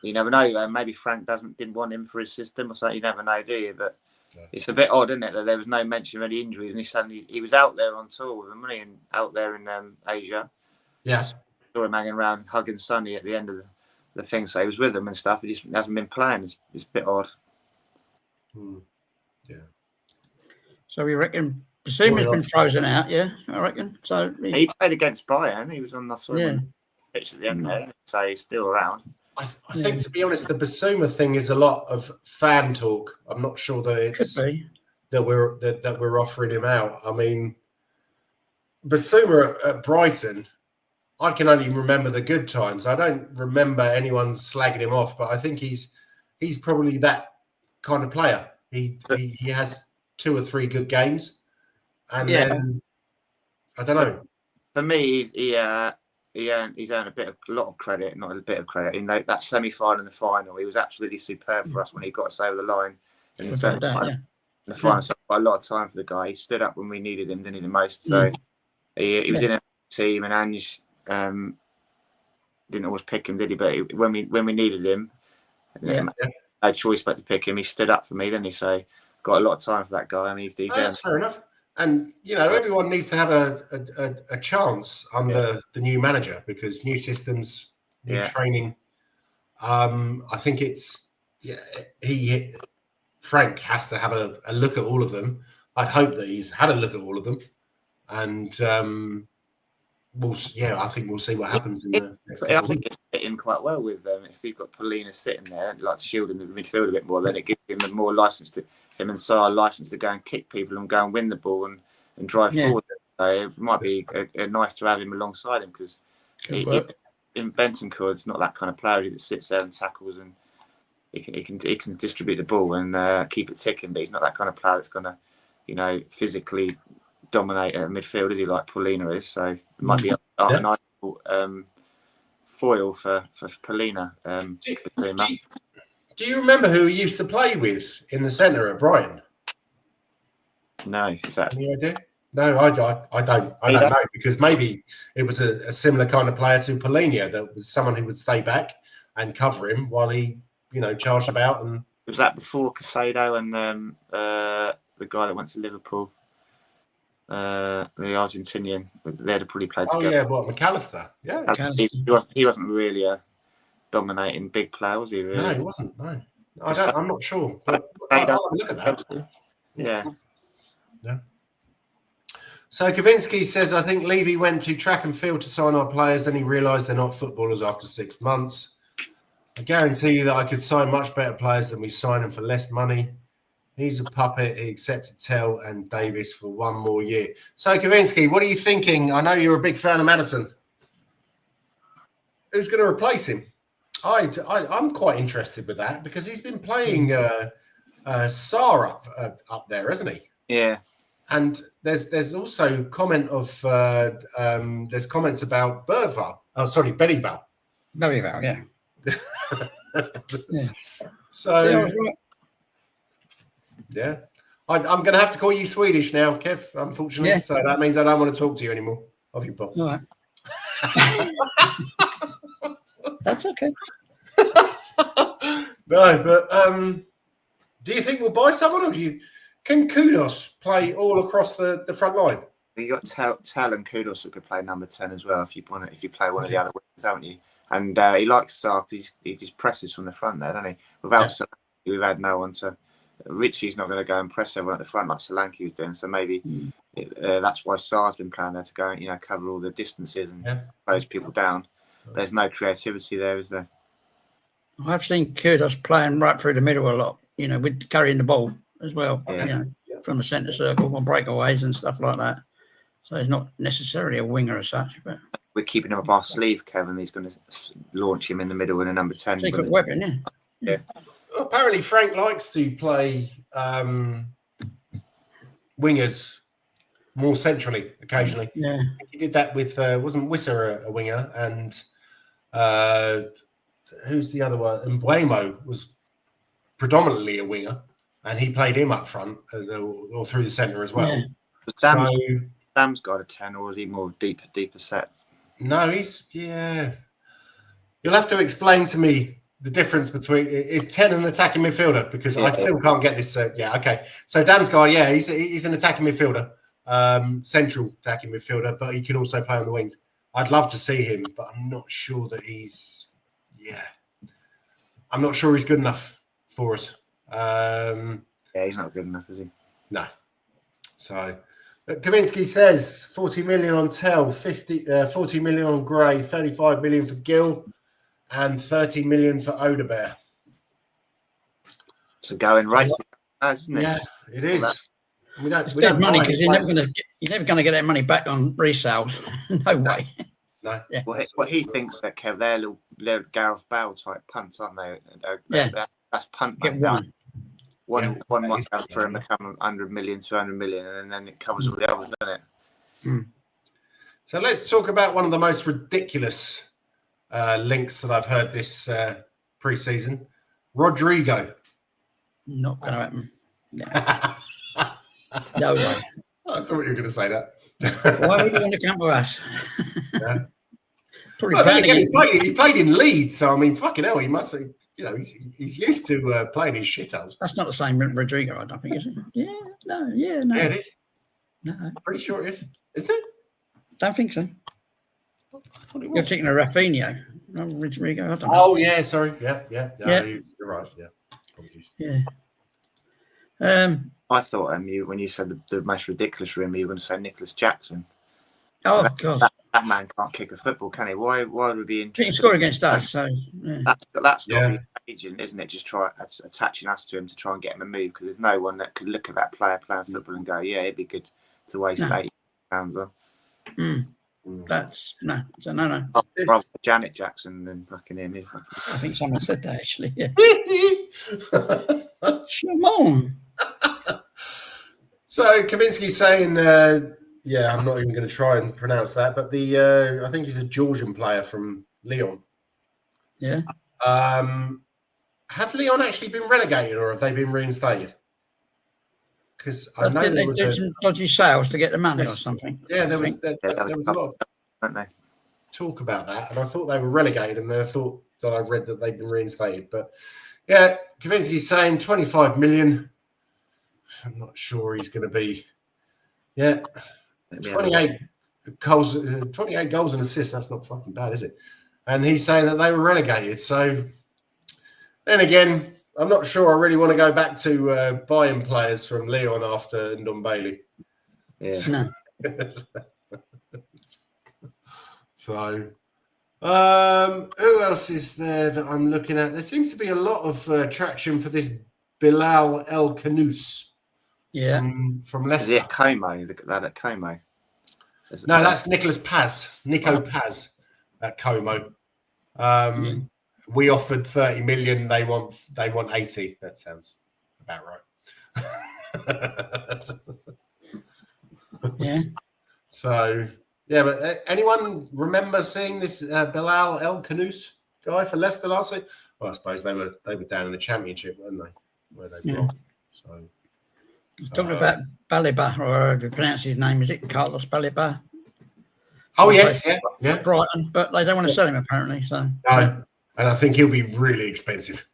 You never know. Maybe Frank didn't want him for his system or something. You never know, do you? But it's a bit odd, isn't it, that there was no mention of any injuries, and he was out there on tour with them, and out there in Asia. Yes. Saw him hanging around hugging Sonny at the end of the thing, so he was with them and stuff. He just hasn't been playing. It's a bit odd. Yeah. So we reckon Basuma's been frozen out, yeah, I reckon. So he played against Bayern. He was on the pitch at the end there, so he's still around. I think, to be honest, the Basuma thing is a lot of fan talk. I'm not sure that it's that we're offering him out. I mean, Basuma at Brighton, I can only remember the good times. I don't remember anyone slagging him off, but I think he's probably that kind of player. He has 2 or 3 good games, and then I don't know. For me, he's earned a lot of credit, not a bit of credit. In that semi-final and the final, he was absolutely superb for us when he got us over the line. In the final, so quite a lot of time for the guy. He stood up when we needed him, didn't he, the most? So he was in a team, and Ange didn't always pick him, did he? But when we needed him, no choice but to pick him. He stood up for me, didn't he? So got a lot of time for that guy. I mean, that's fair enough. And everyone needs to have a chance under the new manager, because new systems, new training. I think Frank has to have a look at all of them. I'd hope that he's had a look at all of them, and I think we'll see what happens in the next couple of weeks. It's fitting quite well with them. If you've got Polina sitting there, like shielding the midfield a bit more, then it gives him more license to go and kick people and go and win the ball and drive forward. So it might be nice to have him alongside him, because in Bentancur, it's not that kind of player that sits there and tackles, and he can distribute the ball and keep it ticking. But he's not that kind of player that's going to, physically dominate at midfield, is he, like Paulina is? So it might be a nice foil for Paulina. Do you remember who he used to play with in the centre at Brighton? No, is that any idea? No, I don't know, because maybe it was a similar kind of player to Paulinho, that was someone who would stay back. and cover him while he, charged about. And was that before Casado and the guy that went to Liverpool, the Argentinian? They'd have probably played together. Oh yeah, what, McAllister? Yeah, he wasn't really a dominating big player, was he? Really? No, he wasn't. No, I'm not sure. But I'll look at that. Yeah. So Kavinsky says, I think Levy went to track and field to sign our players, then he realised they're not footballers after 6 months. I guarantee you that I could sign much better players than we sign them for less money. He's a puppet. He accepted Tell and Davis for 1 more year. So Kavinsky, what are you thinking? I know you're a big fan of Maddison. Who's going to replace him? I'm quite interested with that because he's been playing Sarr up there, hasn't he? Yeah. And there's also comment of there's comments about Bergvall. Oh, sorry, Bennyval. Bergvall, yeah. Yeah. So yeah, I'm going to have to call you Swedish now, Kev. Unfortunately, yeah. So that means I don't want to talk to you anymore. Of your boss. All right. That's okay. No, but do you think we'll buy someone, or can Kudos play all across the front line? You got Tell and Kudos that could play number 10 as well if you play one of the other wings, haven't you? And he likes Sark. He just presses from the front there, doesn't he? Without Solanke, we've had no one to. Richie's not going to go and press everyone at the front like Solanke was doing. So maybe that's why Sarr's been playing there to go and cover all the distances and close people down. There's no creativity there, is there? I've seen Kudos playing right through the middle a lot. With carrying the ball as well. From the centre circle on breakaways and stuff like that. So he's not necessarily a winger as such, but. We're keeping him up our sleeve, Kevin. He's going to launch him in the middle in a number 10. Secret weapon, yeah. Well, apparently, Frank likes to play wingers more centrally occasionally. Yeah. He did that with, wasn't Wisser a winger? And who's the other one? And Mbuemo was predominantly a winger, and he played him up front or through the centre as well. Yeah. Sam's got a 10, or is he more deeper set? No, you'll have to explain to me the difference between is 10 an attacking midfielder, because I still can't get this. Okay. So Damsgaard, he's an attacking midfielder, central attacking midfielder, but he can also play on the wings. I'd love to see him, but I'm not sure that I'm not sure he's good enough for us. He's not good enough, is he? No. So. Kavinsky says 40 million on Tell, 40 million on Gray, 35 million for Gill, and 30 million for Odebear. It's a going rate, isn't it? Yeah, it is. We don't. It's dead money because you're never going to get that money back on resales. No way. No. Yeah. Well, he thinks that Kev, they're little Gareth Bale type punts, aren't they? That's punt. Get one. One might go through and become 100 million, 200 million, and then it covers all the others, doesn't it? Mm. So let's talk about one of the most ridiculous links that I've heard this pre-season. Rodrigo. Not going to happen. No way. I thought you were going to say that. Why would you want to come to us? He played in Leeds, so I mean, fucking hell, he must have. He's used to playing his shitholes. That's not the same Rodrigo, I don't think, is it? No. Yeah, it is. No. I'm pretty sure it is. Isn't it? Don't think so. I thought it was. You're taking a Rafinha, not Rodrigo. I don't know. Oh, yeah, sorry. Yeah. You're right, yeah. Apologies. Yeah. I thought when you said the most ridiculous room, you were going to say Nicholas Jackson. Oh, God. That man can't kick a football, can he? Why would we be interested? He can score against us, so that's got to be agent, isn't it? Just try attaching us to him to try and get him a move, because there's no one that could look at that player playing football and go, it'd be good to waste £80 on. That's no. So no. Rather Janet Jackson than fucking him. I think someone said that actually. Yeah. Come on. So Kavinsky's saying, I'm not even going to try and pronounce that, but I think he's a Georgian player from Lyon. Yeah. Have Lyon actually been relegated, or have they been reinstated? Because I know they did some dodgy sales to get the money or something. Yeah, there was a lot. Don't they? talk about that, and I thought they were relegated, and then I thought that I read that they've been reinstated. But yeah, Kavinsky's saying 25 million. I'm not sure he's going to be. Yeah, 28 goals and assists. That's not fucking bad, is it? And he's saying that they were relegated. So then again, I'm not sure I really want to go back to buying players from Leon after Ndombele. Yeah. No. So, who else is there that I'm looking at? There seems to be a lot of traction for this Bilal El Khanous. Yeah. From Leicester. Is it Como? That at Como? No, that's Nicolas Paz. Nico Paz at Como. We offered 30 million. They want 80. That sounds about right. Yeah. So yeah, but anyone remember seeing this Bilal El Khanous guy for Leicester last week? Well, I suppose they were down in the Championship, weren't they? Where they dropped. So Talking about Baliba, or however you pronounce his name, is it Carlos Baliba? Oh yes, yeah. Brighton, but they don't want to sell him apparently. So no, and I think he'll be really expensive.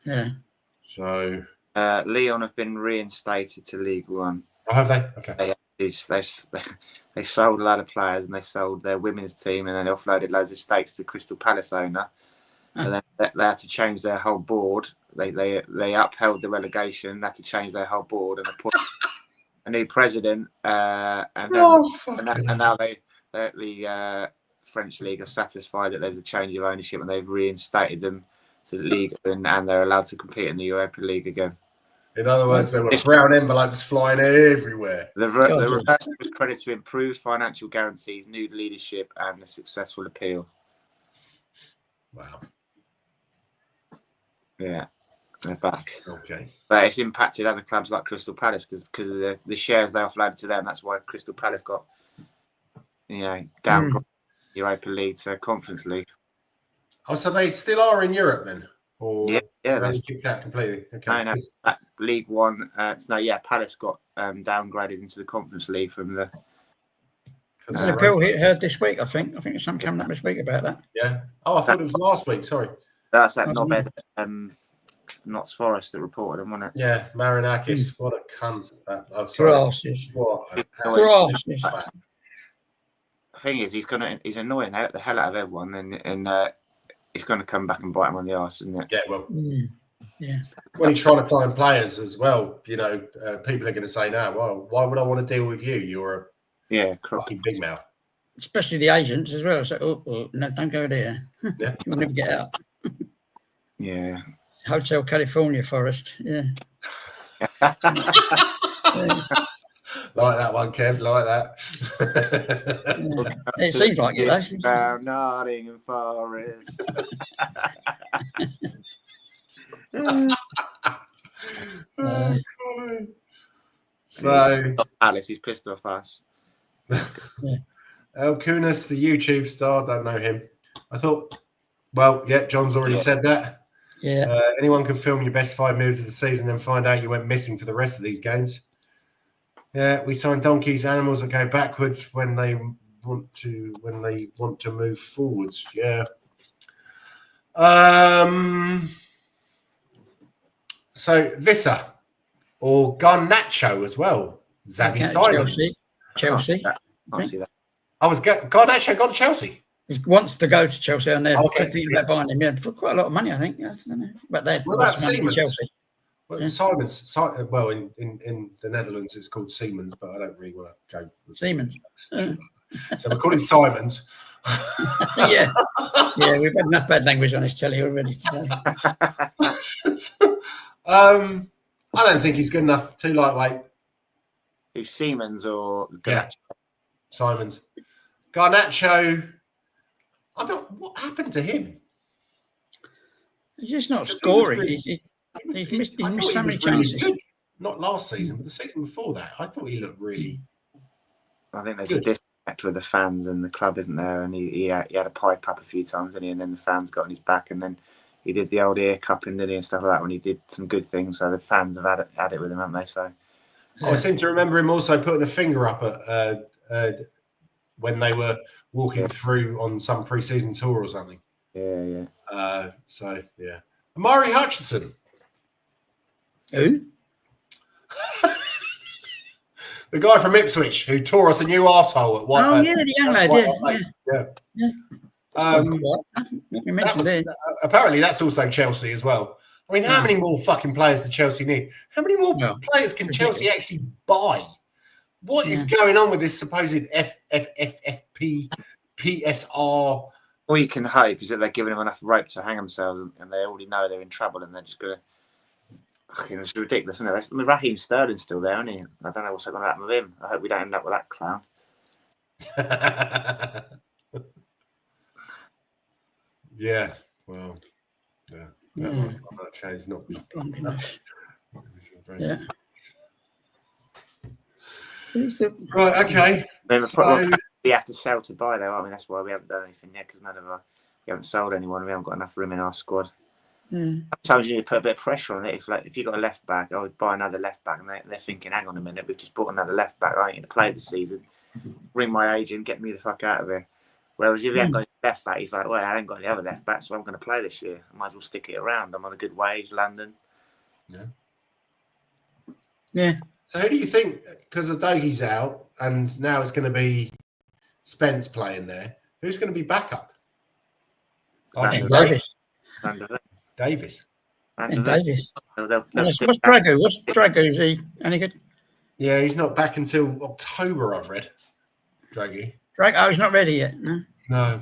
Yeah. So Leon have been reinstated to League One. Oh, have they? Okay. They sold a lot of players, and they sold their women's team, and then they offloaded loads of stakes to Crystal Palace owner. And then they had to change their whole board. They upheld the relegation. They had to change their whole board and appoint a new president. And now the French league are satisfied that there's a change of ownership, and they've reinstated them to the league, and they're allowed to compete in the Europa League again. In other words, there were brown envelopes flying everywhere. The reversal was credited to improved financial guarantees, new leadership, and a successful appeal. Wow. Yeah, they're back. Okay. But it's impacted other clubs like Crystal Palace because of the shares they offloaded to them. That's why Crystal Palace got, down Europa League to Conference League. Oh, so they still are in Europe then? Or yeah, they kicked out completely. Okay. No, League One. Palace got downgraded into the Conference League from the. There's an appeal heard this week, I think. I think there's some coming up this week about that. Yeah. Oh, I thought it was last week. Sorry. That's that knobhead, Notts Forest that reported him, wasn't it? Yeah, Marinakis. What a cunt. Grasses. What a Grasses. The thing is, he's annoying the hell out of everyone, and it's going to come back and bite him on the arse, isn't it? Yeah, well. Yeah. When he's trying to sign players as well, people are going to say, no, well, why would I want to deal with you? You're a fucking big mouth. Especially the agents as well. So, no, don't go there. Yeah. You'll never get out. Yeah. Hotel California Forest. Yeah. Like that one, Kev. Like that. Yeah. It seems like it, though. Down Nottingham Forest. So Alice, he's pissed off us. El Khanous, the YouTube star, don't know him. I thought, well, yeah, John's already said that. Yeah. Anyone can film your best 5 moves of the season, then find out you went missing for the rest of these games. Yeah, we sign donkeys, animals that go backwards when they want to move forwards. Yeah. So Vissa or Garnacho as well. Xavi Simons. Chelsea. I see that. Garnacho gone to Chelsea. He wants to go to Chelsea, and they're thinking about buying him for quite a lot of money, I think. But they're what about Siemens? Chelsea. Well, Simons. Well, in the Netherlands, it's called Siemens, but I don't really want to go with Siemens. So we call it Simons. Yeah, we've had enough bad language on this telly already today. I don't think he's good enough. Too lightweight. Who's Siemens or Garnacho? Simons. Garnacho. What happened to him? He's just not scoring. He's missed so many chances. Really not last season, but the season before that. I thought he looked really. I think there's a disconnect with the fans and the club, isn't there? And he had a pipe up a few times, didn't he? And then the fans got on his back, and then he did the old ear cupping, didn't he, and stuff like that when he did some good things. So the fans have had it with him, haven't they? So I seem to remember him also putting a finger up at when they were walking through on some pre-season tour or something. Yeah. Amari Hutchinson. Who? The guy from Ipswich who tore us a new arsehole at White. Oh, yeah, the young lad, yeah. Apparently, that's also Chelsea as well. I mean, how many more fucking players do Chelsea need? How many more players can Chelsea actually buy? What is going on with this supposed FFFP PSR? All you can hope is that they're giving them enough rope to hang themselves, and they already know they're in trouble, and they're just going to. It's ridiculous, isn't it? Raheem Sterling's still there, isn't he? I don't know what's going to happen with him. I hope we don't end up with that clown. Yeah, well, that change not be. Yeah. Right. Okay. We have to sell to buy, though. I mean, that's why we haven't done anything yet, because we haven't sold anyone. We haven't got enough room in our squad. Sometimes you need to put a bit of pressure on it. If you've got a left back, I would buy another left back, and they're thinking, hang on a minute, we've just bought another left back. I ain't going to play this season. Ring my agent, get me the fuck out of here. Whereas if you haven't got a left back, he's like, well, I ain't got any other left back, so I'm going to play this year. I might as well stick it around. I'm on a good wage, London. Yeah. So who do you think, because Udogie's out, and now it's going to be Spence playing there, who's going to be backup? Davis. Davis. And Davis. What's Drago? What's Drago? Is he any good? Yeah, he's not back until October, I've read. Drago. Oh, he's not ready yet. No.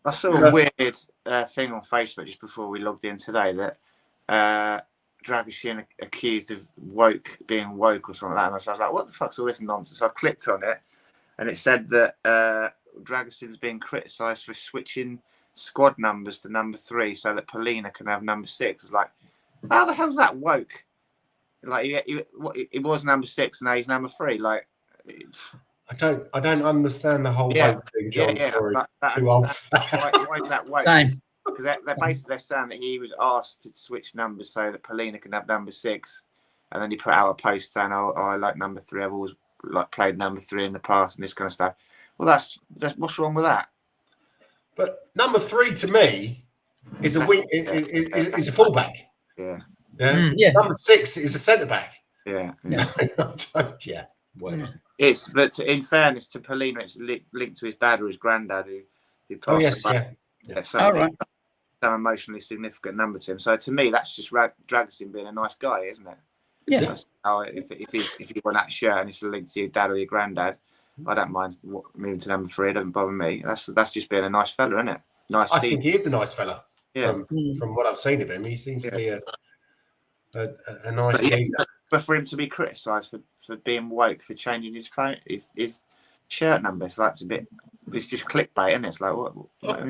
I saw a weird thing on Facebook just before we logged in today that Dragusin accused of being woke or something like that. And I was like, what the fuck's all this nonsense? So I clicked on it, and it said that Dragusin's being criticised for switching squad numbers to number 3 so that Polina can have number 6. It's like, how the hell's that woke? Like, he was number 6 and now he's number 3. Like, I don't understand the whole woke thing, John. Sorry. Why is that woke? Same. Because they're saying that he was asked to switch numbers so that Polina can have number 6, and then he put out a post saying, "Oh, I like number 3. I've always played number 3 in the past," and this kind of stuff. Well, that's what's wrong with that? But number 3 to me is a wing, is a fullback. Yeah. Number 6 is a centre back. Yeah. Well. It's but in fairness to Polina, it's linked to his dad or his granddad who passed away. Some emotionally significant number to him. So to me, that's just Dragusin being a nice guy, isn't it? Yeah. That's how if you want that shirt and it's linked to your dad or your granddad, I don't mind moving to number 3. It doesn't bother me. That's just being a nice fella, isn't it? I think he is a nice fella. Yeah. From what I've seen of him, he seems to be a nice geezer. But for him to be criticised for being woke, for changing his shirt number, it's like it's just clickbait, isn't it? It's like what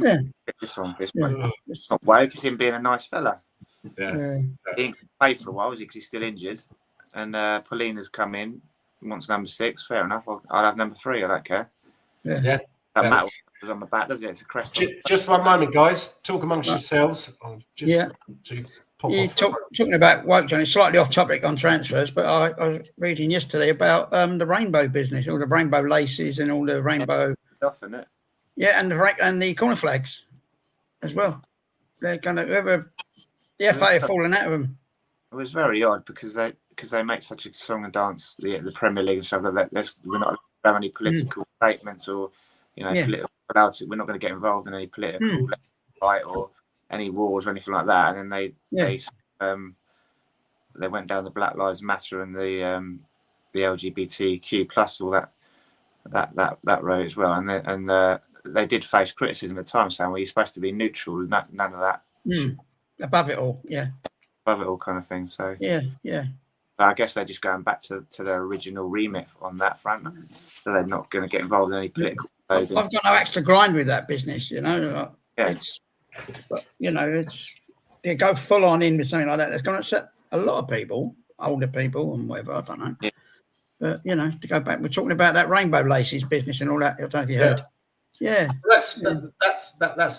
get this on this way. It's not woke, it's him being a nice fella. Yeah. He didn't play for a while, is he? Because he's still injured. And Polina's come in, wants number 6. Fair enough. I'll have number 3. I don't care. Yeah. That matter was on the back, doesn't it? It's a crest. Just one moment, guys. Talk amongst yourselves. You're talking about woke, John. It's slightly off topic on transfers, but I was reading yesterday about the rainbow business, all the rainbow laces and all the rainbow stuff, isn't it? Yeah, and the corner flags as well. They're going to the FA have fallen out of them. It was very odd because they make such a song and dance, the Premier League and stuff like that. We're not have any political statements or political. We're not going to get involved in any political fight or any wars or anything like that. And then they went down the Black Lives Matter and the LGBTQ plus all that road as well. And they did face criticism at the time, saying, "Well, you're supposed to be neutral." None of that. Above it all, above it all, kind of thing. So But I guess they're just going back to their original remit on that front. So they're not going to get involved in any political. I've got no extra grind with that business, they go full on in with something like that. It's going to upset a lot of people, older people and whatever. I don't know. Yeah. But to go back, we're talking about that rainbow laces business and all that. I don't know if you heard. Yeah. That's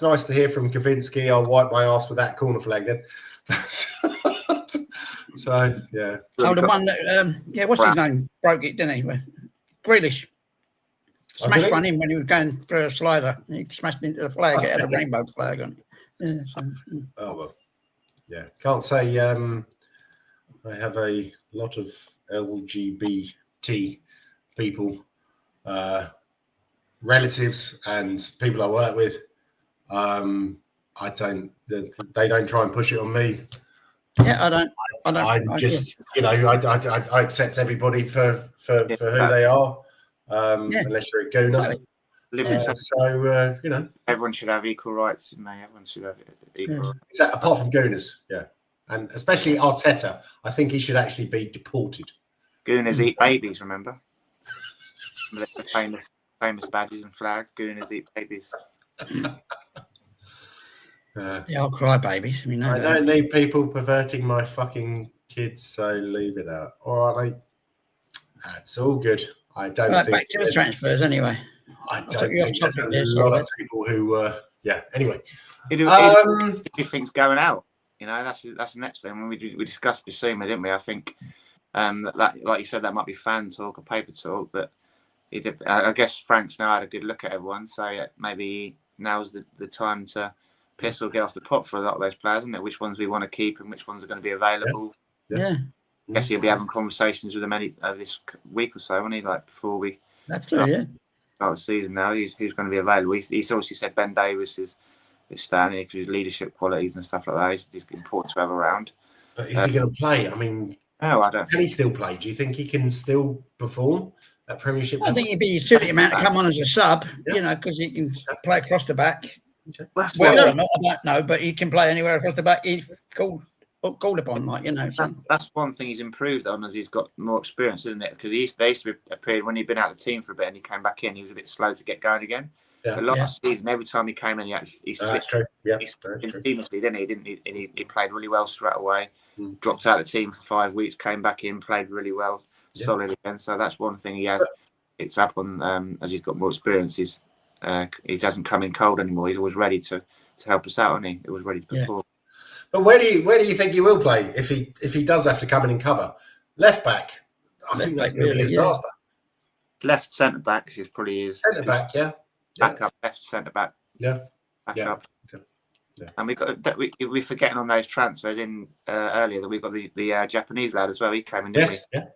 nice to hear from Kavinsky. I'll wipe my ass with that corner flag then. So yeah. Oh, the one that what's his name? Broke it, didn't he? Grealish. Smashed one in when he was going through a slider. He smashed into the flag. It had a rainbow flag on it. Yeah, so, Oh well, yeah. Can't say. I have a lot of LGBT people, relatives, and people I work with. I don't. They don't try and push it on me. yeah, I don't. I'm just, I accept everybody for who they are, unless you're a gooner. Exactly. Everyone should have equal rights, and everyone should have equal rights. Apart from gooners, yeah. And especially Arteta, I think he should actually be deported. Gooners eat babies, remember? The famous badges and flag. Gooners eat babies. They all cry babies. I mean, I don't need people perverting my fucking kids, so leave it out. All right, mate. That's all good. I don't think. Back to the transfers, anyway. I don't think there's a lot of people who. Anyway. Who thinks going out? That's the next thing. When we discussed Bissouma, didn't we? I think that, like you said, that might be fan talk or paper talk, but I guess Frank's now had a good look at everyone, so maybe now's the time to piss or get off the pot for a lot of those players, isn't it? Which ones we want to keep and which ones are going to be available. Yeah. I guess he'll be having conversations with them over this week or so, won't he? Like before we start the season now, who's going to be available. He's obviously said Ben Davies is standing because of his leadership qualities and stuff like that. He's important to have around. But is he going to play? I mean, I don't. Can he still play? Do you think he can still perform at Premiership? I think he'd be a silly amount to come on as a sub, because he can play across the back. Okay. Well, I don't know, but he can play anywhere across the back. He's called upon, That's one thing he's improved on, as he's got more experience, isn't it? Because they used to be a period when he'd been out of the team for a bit and he came back in, he was a bit slow to get going again. Yeah. But last season, every time he came in, he slipped. He slipped seamlessly, didn't he? He played really well straight away. Dropped out of the team for 5 weeks, came back in, played really well, solid again. So that's one thing he has. It's up on as he's got more experience. He hasn't come in cold anymore. He's always ready to help us out, and he was ready to perform. But where do you think he will play if he does have to come in and cover? Left back. I think that's going to be a disaster. Left centre back is probably his centre back. Yeah. Back up, left centre back. Yeah. Back up. Yeah. And we're forgetting on those transfers in earlier that we've got the Japanese lad as well. He came in. Yes. Yeah.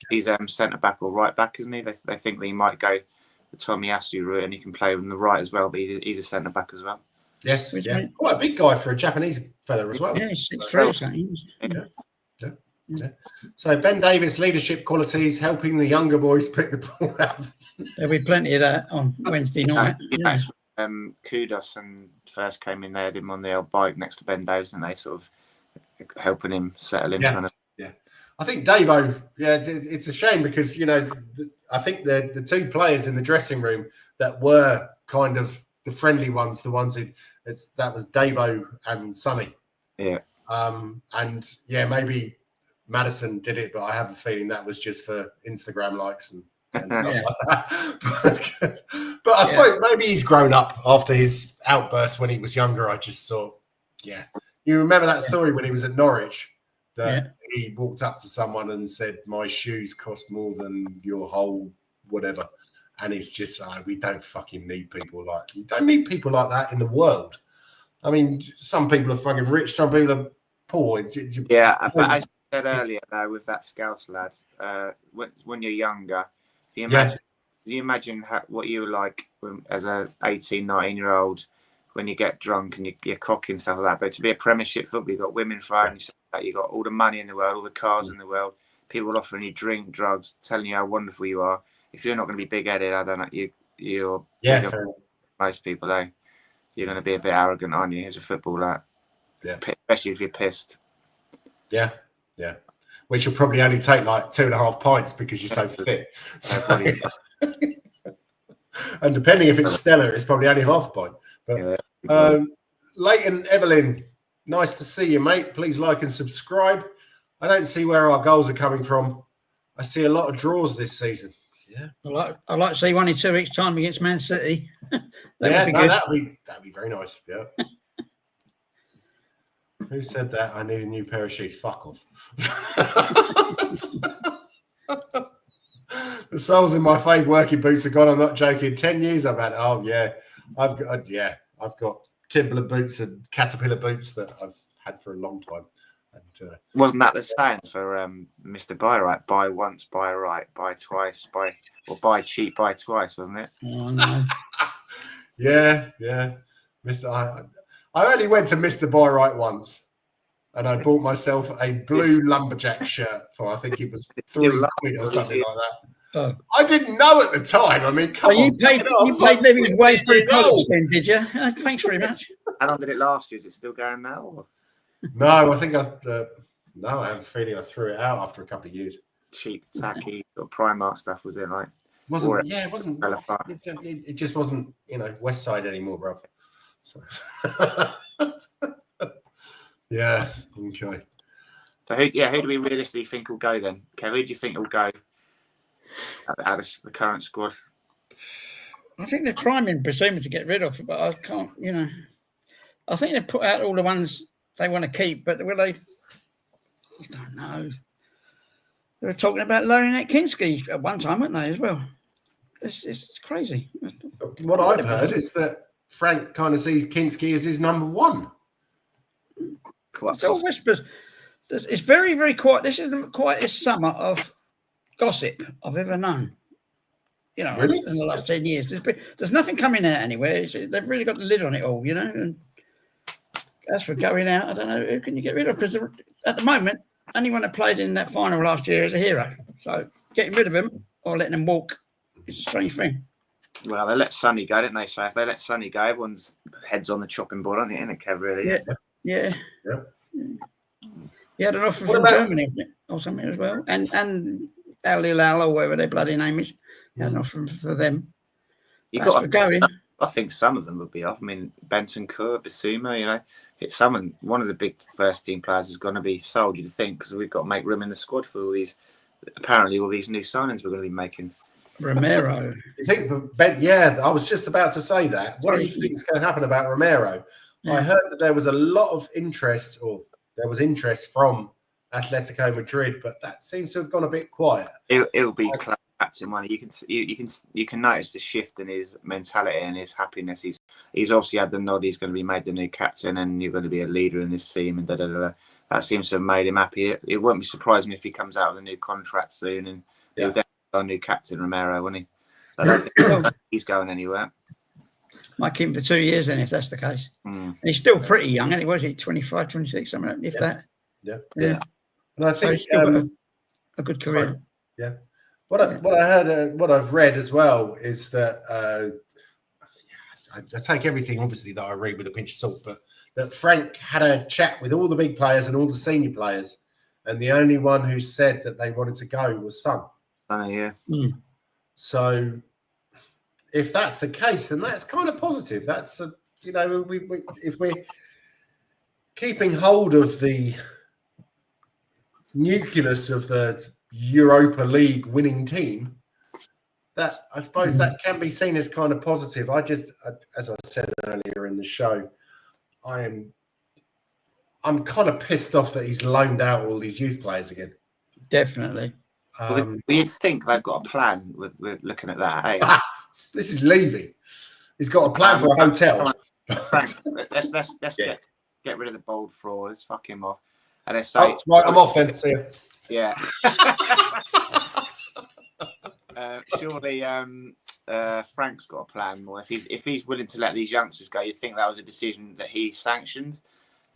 He's centre back or right back, isn't he? They think that he might go the Tomiyasu route and he can play on the right as well, but he's a centre back as well. Yes, quite a big guy for a Japanese fella as well. Yeah, he's 6'3" or something. Yeah. So Ben Davies' leadership qualities helping the younger boys pick the ball out. There'll be plenty of that on Wednesday night. Kudos and first came in, they had him on the old bike next to Ben Davies, and they sort of helping him settle in. Yeah. I think Davo. Yeah, it's a shame because I think the two players in the dressing room that were kind of the friendly ones, the ones that was Davo and Sonny. Yeah. And maybe Maddison did it, but I have a feeling that was just for Instagram likes and stuff like that. But I suppose maybe he's grown up after his outburst when he was younger. I just thought, you remember that story when he was at Norwich that he walked up to someone and said, "My shoes cost more than your whole whatever." And it's just we don't fucking need people like you don't need people like that in the world. I mean, some people are fucking rich, some people are poor. But as you said earlier, though, with that Scouse lad, when you're younger, do you imagine what you were like as a 18, 19-year-old when you get drunk and you're cocky and stuff like that? But to be a Premiership footballer, you've got women fighting, you've got all the money in the world, all the cars in the world, people offering you drink, drugs, telling you how wonderful you are. If you're not going to be big-headed, I don't know, you're most people, you're going to be a bit arrogant, aren't you, as a footballer? Yeah. Especially if you're pissed. Yeah. Which will probably only take like 2.5 pints because you're so fit. And depending if it's Stella, it's probably only half a pint. But Leighton Evelyn, nice to see you, mate. Please like and subscribe. I don't see where our goals are coming from. I see a lot of draws this season. Yeah, I'd like to see one in 2 weeks' time against Man City. That'd be very nice. Yeah. Who said that? I need a new pair of shoes. Fuck off. The soles in my fade working boots are gone. I'm not joking. 10 years I've had. Oh yeah, I've got Timberland boots and Caterpillar boots that I've had for a long time. And, wasn't that the saying for Mr. Buy Right? Buy once, buy right, buy twice, buy cheap, buy twice, wasn't it? Oh, no. yeah. I only went to Mr. Buy Right once, and I bought myself a blue lumberjack shirt for I think it was £3 or something like that. Oh. I didn't know at the time. I mean, come on. You paid living way through college then, did you? Thanks very much. How long did it last you? Is it still going now? Or? No, I think I have a feeling I threw it out after a couple of years. Cheap, tacky, sort of Primark stuff, was it like? It wasn't. It just wasn't, West Side anymore, bro. So. Yeah. Okay. So who do we realistically think will go then? Kev, who do you think will go out of the current squad? I think they're priming Basuma to get rid of, but I can't. I think they put out all the ones they want to keep, but will they? I don't know. They were talking about loaning at Kinski at one time, weren't they, as well? It's crazy. What I've heard is that Frank kind of sees Kinski as his number one. It's all whispers. It's very, very quiet. This is the quietest summer of gossip I've ever known. Really? In the last 10 years. There's nothing coming out anywhere. They've really got the lid on it all, And as for going out, I don't know, who can you get rid of? Because at the moment, anyone that played in that final last year is a hero. So getting rid of him or letting him walk is a strange thing. Well, they let Sonny go, didn't they? So if they let Sonny go, everyone's head's on the chopping board, aren't they, isn't it, Kev, really? Yeah. He had an offer from Germany or something as well. And Al Hilal or whatever their bloody name is. He had an offer for them. I think some of them would be off. I mean, Benton Kerr, Basuma, one of the big first team players is going to be sold, you'd think, because we've got to make room in the squad for all these new signings we're going to be making. Romero. You think, I was just about to say that. What do you think is going to happen about Romero? Yeah. I heard that there was a lot of interest, or there was interest from Atletico Madrid, but that seems to have gone a bit quiet. It'll be captain money. You can notice the shift in his mentality and his happiness. He's obviously had the nod. He's going to be made the new captain, and you're going to be a leader in this team. And that seems to have made him happy. It won't be surprising if he comes out with a new contract soon, and he'll definitely be our new captain, Romero, won't he? So I don't think he's going anywhere. Might keep him for 2 years then, if that's the case. He's still pretty young, and was he 25, 26, something like that, if that. Yeah. And I think he's still got a good career. Sorry. Yeah. What I heard, what I've read as well is that I take everything obviously that I read with a pinch of salt, but that Frank had a chat with all the big players and all the senior players, and the only one who said that they wanted to go was Son. Yeah. So if that's the case, then that's kind of positive. That's if we're keeping hold of the nucleus of the Europa League winning team, that I suppose that can be seen as kind of positive. As I said earlier in the show, I'm kind of pissed off that he's loaned out all these youth players again. Definitely. You'd think they've got a plan with looking at that. Hey? This is Levy. He's got a plan for a hotel. Let's get rid of the bold fraud. Let's fuck him off. And they say, right, I'm off then. See you. Yeah. Surely Frank's got a plan more. If he's willing to let these youngsters go, you think that was a decision that he sanctioned?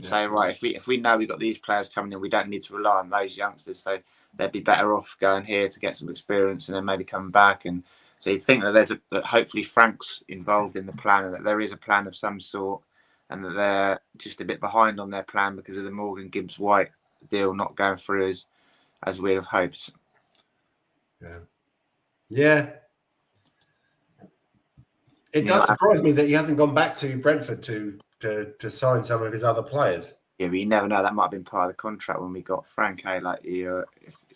Say, right, if we know we've got these players coming in, we don't need to rely on those youngsters, so they'd be better off going here to get some experience and then maybe coming back. And so you think that that hopefully Frank's involved in the plan, and that there is a plan of some sort, and that they're just a bit behind on their plan because of the Morgan Gibbs White deal not going through as we'd have hoped. Yeah. It does surprise me that he hasn't gone back to Brentford to sign some of his other players. Yeah, but you never know. That might have been part of the contract when we got Frank. Like,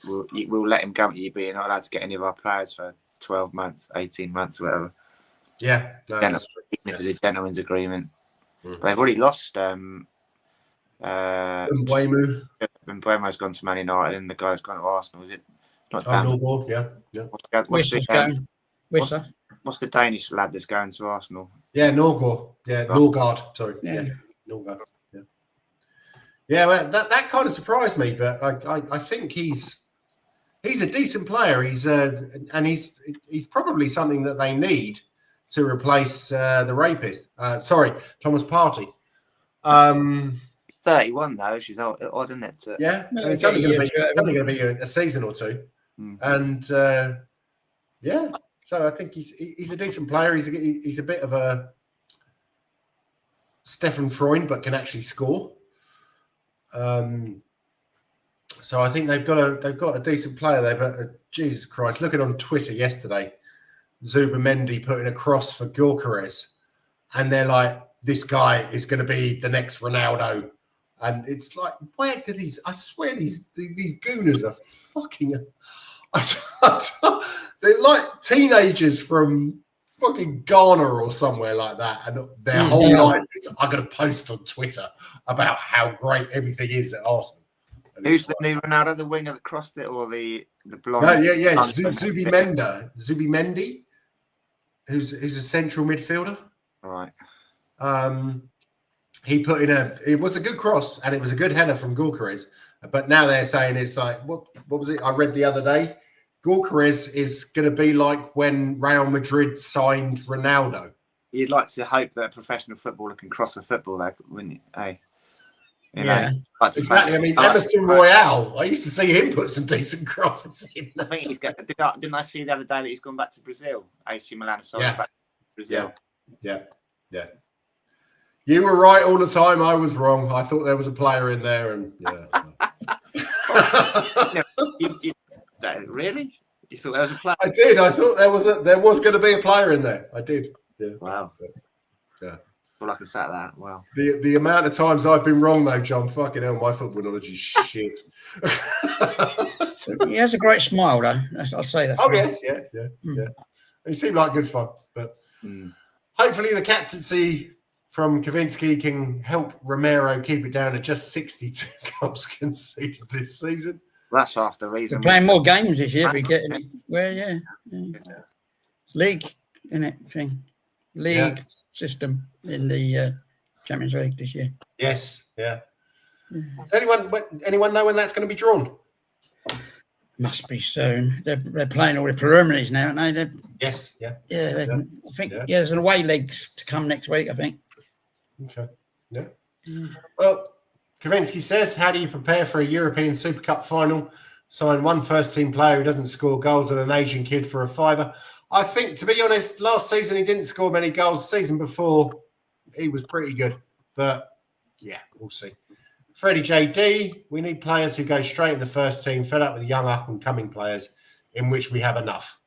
we'll let him go, but you're not allowed to get any of our players for 12 months, 18 months, whatever. Yeah. No, even if it's a gentleman's agreement. Mm-hmm. They've already lost. Mbeumo's gone to Man United, and the guy's gone to Arsenal. Is it Not Oh, Dan. Norgård, yeah. Whistler's going. Whistler. What's the Danish lad that's going to Arsenal? Yeah, Norgård. Yeah, Norgård. Sorry. Yeah. Norgård. Yeah. Yeah, well, that kind of surprised me, but I think he's a decent player. He's probably something that they need to replace the rapist. Thomas Partey. 31 though, she's odd, isn't it? Yeah, it's only going to be a season or two, and yeah. So I think he's a decent player. He's a bit of a Stefan Freund, but can actually score. So I think they've got a decent player there. But Jesus Christ, looking on Twitter yesterday, Zubamendi putting a cross for Gyökeres, and they're like, this guy is going to be the next Ronaldo. And it's like, where do these? I swear these gooners are fucking. They're like teenagers from fucking Ghana or somewhere like that, and their whole life is, I'm going to post on Twitter about how great everything is at Arsenal. And who's the new Ronaldo? The winger that crossed it, or the blonde? No, yeah. Zubimendi, who's a central midfielder. All right. He put in it was a good cross and it was a good header from Gyökeres, but now they're saying it's like what was it I read the other day? Gyökeres is going to be like when Real Madrid signed Ronaldo. You'd like to hope that a professional footballer can cross a football, though, wouldn't you? Hey, exactly. I mean, Emerson Royale. I used to see him put some decent crosses in. I think he's got. Didn't I see the other day that he's gone back to Brazil? AC Milan back to Brazil. Yeah. You were right all the time. I was wrong. I thought there was a player in there, and really? You thought there was a player? I did. I thought there was going to be a player in there. I did. Yeah. Wow. Yeah. Well, I can say that. Wow. The amount of times I've been wrong, though, John. Fucking hell, my football knowledge is shit. He has a great smile, though. I'll say that. Oh yes, yeah. He seemed like good fun, but hopefully the captaincy from Kavinsky can help Romero keep it down to just 62 goals conceded this season. That's half the reason. We're playing more games this year. We get yeah. League, innit, thing. League system in the Champions League this year. Yes, yeah. Anyone know when that's going to be drawn? Must be soon. They're playing all the preliminaries now, aren't they? Yes, yeah. Yeah, I think there's an away legs to come next week, I think. Okay, yeah. Well, Kavinsky says, how do you prepare for a European Super Cup final? Sign one first-team player who doesn't score goals and an Asian kid for a fiver. I think, to be honest, last season he didn't score many goals. The season before, he was pretty good. But, yeah, we'll see. Freddie JD, we need players who go straight in the first team, fed up with young up-and-coming players, in which we have enough.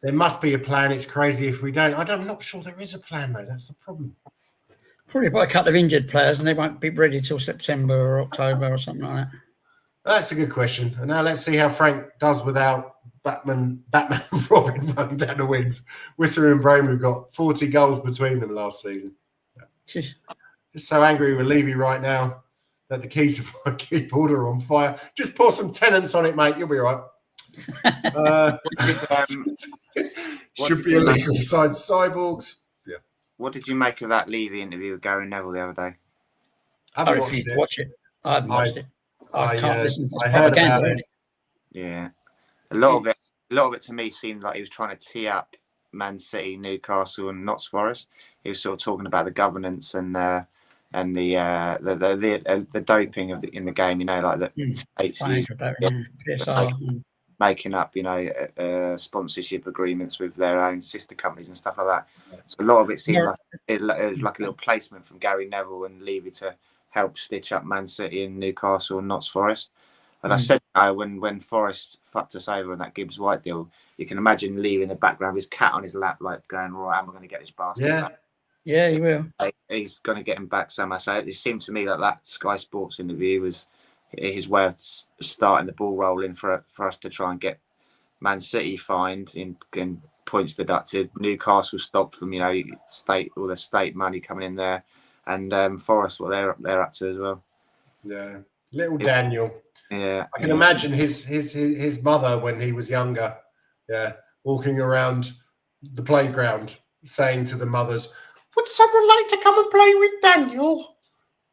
There must be a plan. It's crazy if we don't. I'm not sure there is a plan, though. That's the problem. Probably by a couple of injured players, and they won't be ready till September or October or something like that. That's a good question. And now let's see how Frank does without Batman and Robin running down the wings. Whistler and Brahim got 40 goals between them last season. Yeah. Just so angry with Levy right now that the keys of my keyboard are on fire. Just pour some tenants on it, mate. You'll be all right. Should be illegal besides cyborgs. Yeah. What did you make of that Levy interview with Gary Neville the other day? I refused to watch it. I haven't watched it. I can't listen. I heard about it. Yeah, a lot of it to me seemed like he was trying to tee up Man City, Newcastle, and Notts Forest. He was sort of talking about the governance and the doping in the game. You know, like the states making up, sponsorship agreements with their own sister companies and stuff like that. So a lot of it seemed like it was like a little placement from Gary Neville and Levy to help stitch up Man City and Newcastle and Notts Forest. And I said, when Forest fucked us over in that Gibbs White deal, you can imagine Levy in the background, his cat on his lap, like going, right, am I going to get this bastard back? Yeah, he will. He's going to get him back somehow. So it seemed to me like that Sky Sports interview was his way of starting the ball rolling for us to try and get Man City fined in points deducted, Newcastle stopped from state money coming in there, and Forest, what they're up to as well. Yeah, little Daniel. Yeah, I can imagine his mother when he was younger, walking around the playground saying to the mothers, "Would someone like to come and play with Daniel?"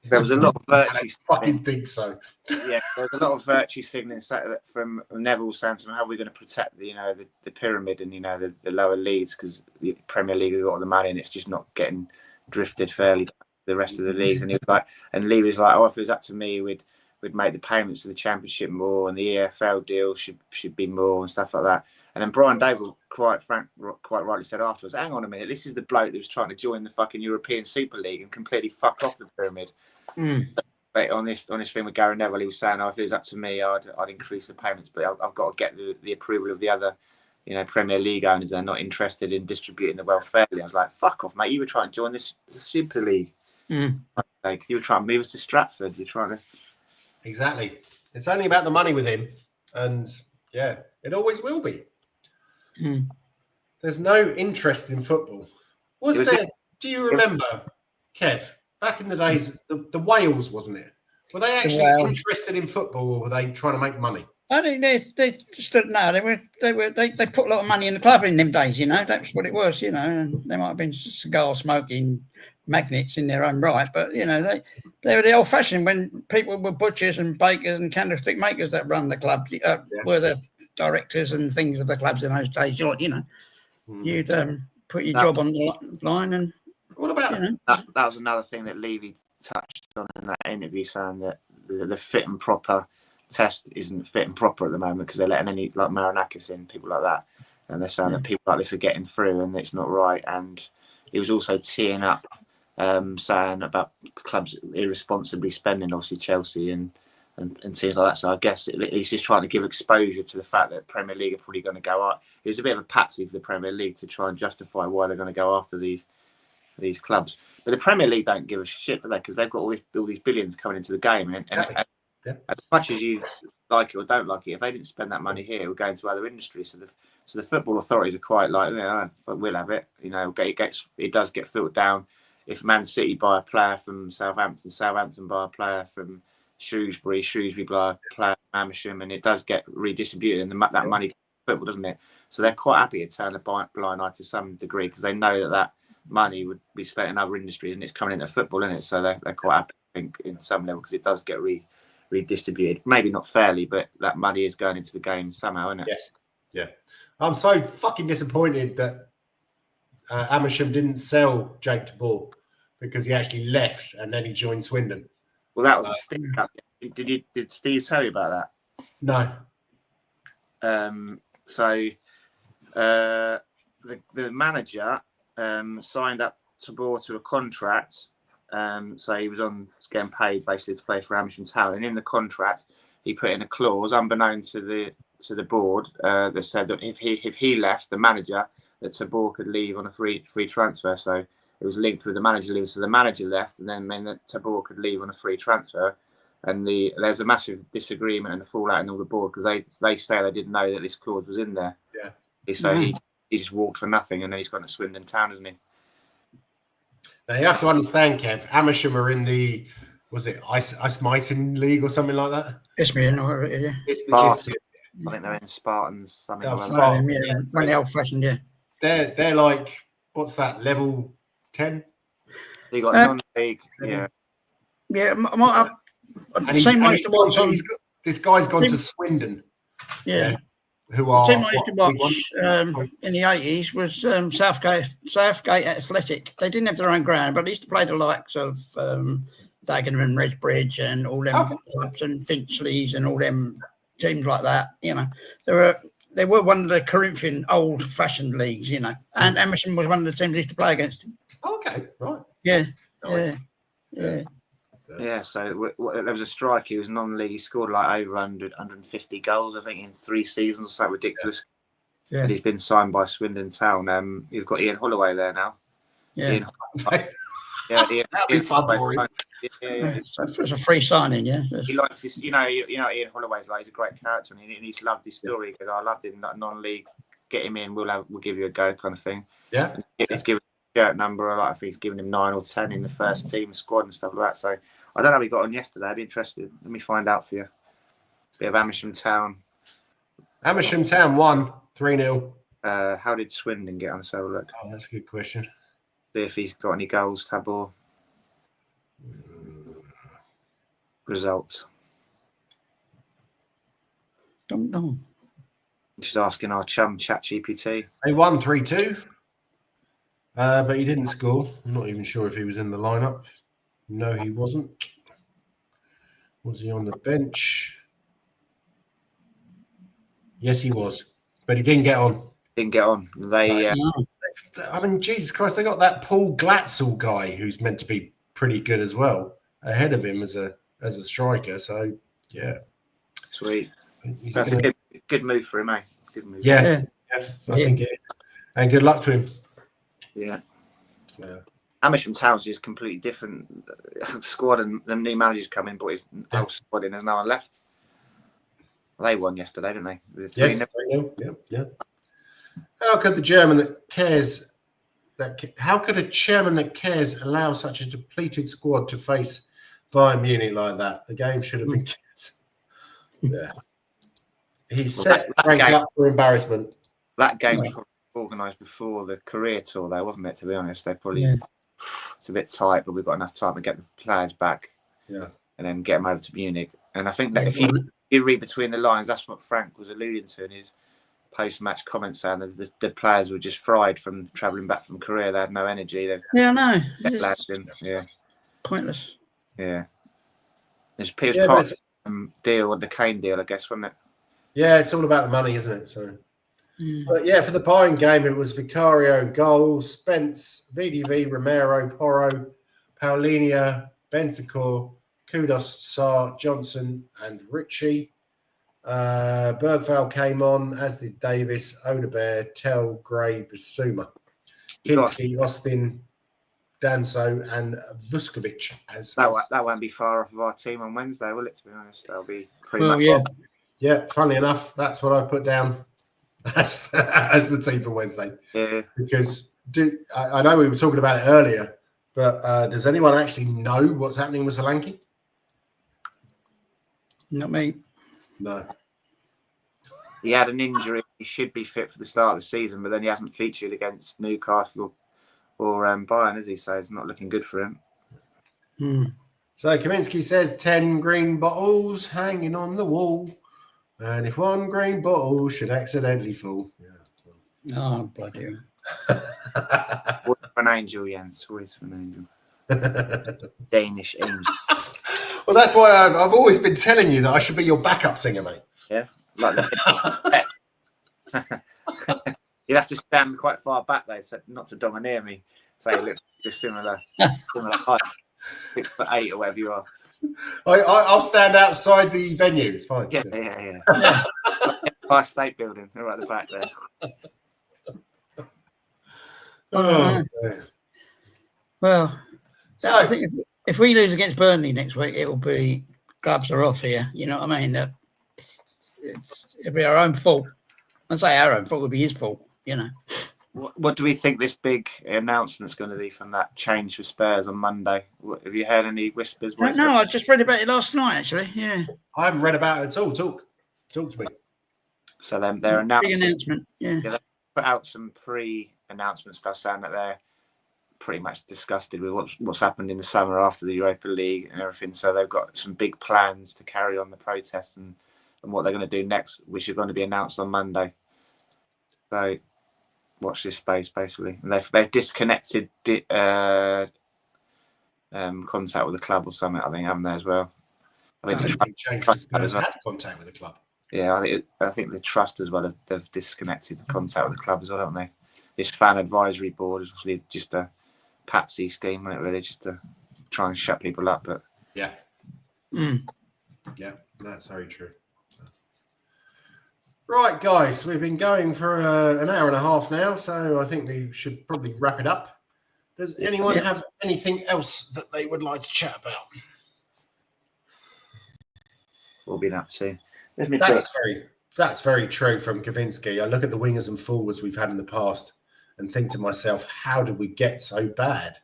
There was a lot of virtue. I fucking think so. Yeah, there's a lot of virtue signaling from Neville saying to him, how are we going to protect the pyramid and the lower leagues, because the Premier League have got all the money and it's just not getting drifted fairly to the rest of the leagues. And he was like, and Lee was like, oh, if it was up to me, we'd make the payments to the Championship more, and the EFL deal should be more and stuff like that. And then Brian Dable quite rightly said afterwards, hang on a minute, this is the bloke that was trying to join the fucking European Super League and completely fuck off the pyramid. But on this thing with Gary Neville, he was saying, oh, if it was up to me, I'd increase the payments, but I've got to get the approval of the other Premier League owners. They're not interested in distributing the wealth fairly. I was like, fuck off, mate, you were trying to join this Super League. Like, you were trying to move us to Stratford. You're trying to... Exactly. It's only about the money with him, and it always will be. There's no interest in football. Do you remember, Kev, back in the days, the Wales, wasn't it? Were they actually interested in football, or were they trying to make money? I think they just don't know. They put a lot of money in the club in them days, That's what it was, And they might have been cigar smoking magnates in their own right, but they were the old fashioned, when people were butchers and bakers and candlestick makers that run the club, were the directors and things of the clubs in those days. You'd put your job on the line, and what about that was another thing that Levy touched on in that interview, saying that the fit and proper test isn't fit and proper at the moment, because they're letting any like Marinakis in, people like that, and they're saying that people like this are getting through and it's not right. And he was also teeing up, saying about clubs irresponsibly spending, obviously Chelsea and teams like that. So I guess he's just trying to give exposure to the fact that Premier League are probably going to go up. It was a bit of a patsy for the Premier League to try and justify why they're going to go after these clubs. But the Premier League don't give a shit, do they? Because they've got all these billions coming into the game, and as much as you like it or don't like it, if they didn't spend that money here, it would go into other industries. So the football authorities are quite like, we'll have it. It does get filtered down. If Man City buy a player from Southampton buy a player from Shrewsbury buy a player from Amersham, and it does get redistributed, and that money goes to football, doesn't it? So they're quite happy to turn a blind eye to some degree, because they know that money would be spent in other industries, and it's coming into football, isn't it? So they're quite happy, I think, in some level, because it does get redistributed. Maybe not fairly, but that money is going into the game somehow, isn't it? Yes. Yeah. I'm so fucking disappointed that Amersham didn't sell Jake Tabor, because he actually left and then he joined Swindon. Well, that was a stink up. Did Steve tell you about that? No. So the manager signed up Tabor to a contract. So he was getting paid basically to play for Amersham Town, and in the contract he put in a clause, unbeknown to the board, that said that if he left, the manager, that Tabor could leave on a free transfer. So it was linked with the manager leaving. So the manager left, and then meant that Tabor could leave on a free transfer. And there's a massive disagreement and a fallout in all the board, because they say they didn't know that this clause was in there. Yeah. So he just walked for nothing, and then he's gone to Swindon Town, isn't he? Now you have to understand, Kev, Amersham are in the, was it Ice Mighton League or something like that? Isthmian, or yeah. Spartan. I think they're in Spartans, something like that. Yeah, when the old fashioned, yeah. They're like, what's that, level 10? You got non-league, yeah. Yeah, this guy's gone to Swindon. Yeah. Who are the team I used to watch in the 80s was Southgate Athletic. They didn't have their own ground, but they used to play the likes of Dagenham and Redbridge and all them clubs, and Finchley's and all them teams like that. They were one of the Corinthian old-fashioned leagues, and Amersham was one of the teams they used to play against. Okay, right. Yeah, nice. yeah. Yeah, so there was a striker who was non-league. He scored like over 150 goals, I think, in 3 seasons or something ridiculous. Yeah. And he's been signed by Swindon Town. You've got Ian Holloway there now. Yeah. That'd be fun for him. Yeah. So it's a free signing, yeah. He likes this, Ian Holloway's like, he's a great character, and he's loved his story, because I loved him non-league. Get him in, we'll give you a go, kind of thing. Yeah. He's given a shirt number, I think he's given him 9 or 10 in the first team squad and stuff like that. So I don't know how he got on yesterday. I'd be interested. Let me find out for you. Bit of Amersham Town. Amersham Town won 3-0. How did Swindon get on? So look. Oh, that's a good question. See if he's got any goals, Tabor. Results. Dum. Just asking our chum ChatGPT. They won 3-2, but he didn't score. I'm not even sure if he was in the lineup. No, he wasn't. Was he on the bench? Yes, he was, but he didn't get on. Didn't get on. They. I mean, Jesus Christ, they got that Paul Glatzel guy who's meant to be pretty good as well ahead of him as a striker. So yeah, Sweet. That's a good move for him, eh? Good move. Yeah, I think it is. And good luck to him. Yeah. Amersham Town's just completely different squad, and the new manager's come in, but his whole squad in, there's no one left. They won yesterday, didn't they? Yes, yeah. How could the German that cares how could a chairman that cares allow such a depleted squad to face Bayern Munich like that? The game should have been kept. Yeah. He set Frank up for embarrassment. That game was organised before the career tour, though, wasn't it? To be honest, they probably it's a bit tight, but we've got enough time to get the players back, and then get them over to Munich. And I think that if you read between the lines, that's what Frank was alluding to in his post-match comments, saying that the players were just fried from travelling back from Korea. They had no energy. I know. Yeah, pointless. Yeah, it was part of the deal, the Kane deal, I guess, wasn't it? Yeah, it's all about the money, isn't it? So, but yeah, for the Bayern game, it was Vicario in goal, Spence, VDV, Romero, Porro, Paulinho, Bentancur, Kudos, Sarr, Johnson, and Ritchie. Bergvall came on, as did Davis, Odebear, Tell, Gray, Bissouma, Kinski, Austin, Danso, and Vuskovic. That won't be far off of our team on Wednesday, will it? To be honest, that'll be pretty much. Yeah, funnily enough, that's what I put down as the team for Wednesday. Yeah. Because I know we were talking about it earlier, but does anyone actually know what's happening with Solanke? Not me. No. He had an injury. He should be fit for the start of the season, but then he hasn't featured against Newcastle or Bayern, has he? So it's not looking good for him. So Kaminsky says 10 green bottles hanging on the wall. And if one green bottle should accidentally fall. Oh, bloody Voice of an angel, Jens. Voice of an angel. Danish angel. Well, that's why I've always been telling you that I should be your backup singer, mate. Yeah, like that. You'd have to stand quite far back, though, so not to domineer me. Say, look, you're similar height, 6'8" or whatever you are. I'll stand outside the venue. It's fine. Yeah. Empire State Building, right at the back there. Well, so I think if we lose against Burnley next week, it will be gloves are off here. You know what I mean? It'll be our own fault. I say our own fault, it'll be his fault. You know. What do we think this big announcement's going to be from that change for Spurs on Monday? Have you heard any whispers? No, I just read about it last night, actually. Yeah. I haven't read about it at all. Talk to me. So then they're announcing. Big announcement. Yeah. They put out some pre-announcement stuff saying that they're pretty much disgusted with what's happened in the summer after the Europa League and everything. So they've got some big plans to carry on the protests and what they're going to do next, which is going to be announced on Monday. So watch this space, basically. And they've disconnected contact with the club or something, I think, haven't they, as well? I think had contact with the club. Yeah, I think the trust as well they've disconnected the contact with the club as well, haven't they? This fan advisory board is really just a patsy scheme, isn't it, really, just to try and shut people up. But yeah, that's very true. Right, guys, we've been going for an hour and a half now, so I think we should probably wrap it up. Does anyone have anything else that they would like to chat about? We'll be up to. That's very true from Kavinsky. I look at the wingers and forwards we've had in the past and think to myself, how did we get so bad?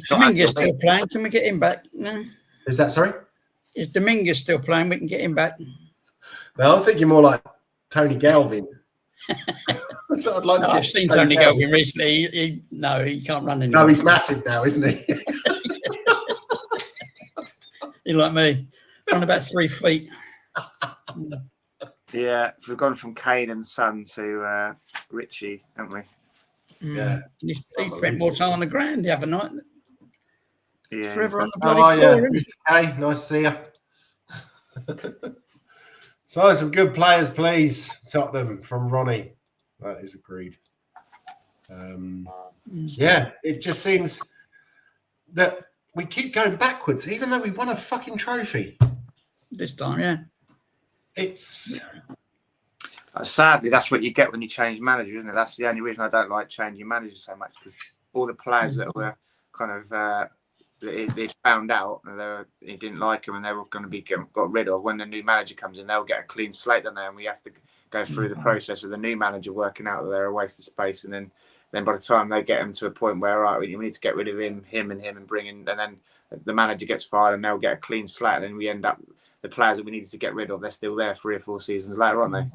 Dominguez still playing. Can we get him back? No. Is that sorry? is Dominguez still playing? We can get him back. No, I'm thinking more like Tony Galvin. So I'd like to get I've seen Tony Galvin recently. He can't run anymore. No, he's massive now, isn't he? He's like me, run about 3 feet. Yeah, we've gone from Kane and Son to Richie, haven't we? Yeah. He spent more time on the ground the other night. Yeah. Forever on the How bloody are floor. you, Isn't Mr. K? Nice to see you. So, some good players, please. Tottenham from Ronnie. That is agreed. Yeah, it just seems that we keep going backwards, even though we won a fucking trophy. this time, yeah. It's sadly that's what you get when you change manager, isn't it? That's the only reason I don't like changing managers so much, because all the players that were kind of they'd found out that he didn't like them and they were going to be got rid of. When the new manager comes in, they'll get a clean slate, don't they? And we have to go through the process of the new manager working out that they're a waste of space, and then by the time they get them to a point where, right, we need to get rid of him and bring in, and then the manager gets fired and they'll get a clean slate, and then we end up the players that we needed to get rid of, they're still there 3 or 4 seasons later, aren't they?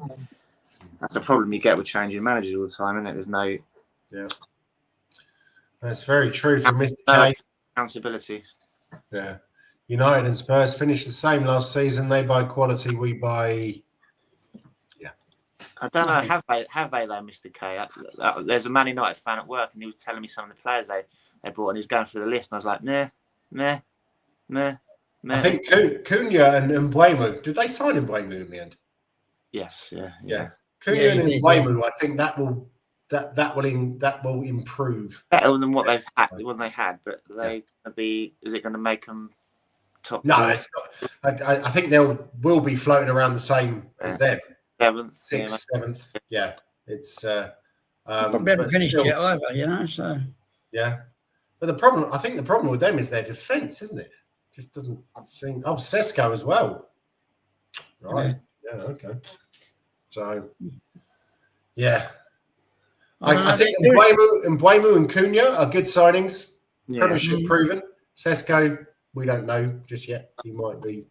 That's the problem you get with changing managers all the time, isn't it? There's no... Yeah. That's very true for Mr. K. Accountability. Yeah. United and Spurs finished the same last season. They buy quality, we buy... Yeah. I don't know, have they though, Mr. K? There's a Man United fan at work and he was telling me some of the players they brought, and he was going through the list, and I was like, nah. I think Cunha and Mbeumo, did they sign Mbeumo in the end? Yes, Yeah. Cunha and Mbeumo, I think that will improve. Better than what they've had. It wasn't they had, but they gonna be. Is it going to make them top? No, 4? it's not. I think will be floating around the same as them. 7th, 6th, 7th. Yeah, it's. Probably haven't finished yet either, you know. So yeah, but the problem with them is their defence, isn't it? Just doesn't seem. Oh, Sesko as well. Right. Yeah. Okay. So. Yeah. I think Mbeumo and Cunha are good signings. Yeah. Premiership proven. Sesko, we don't know just yet. He might be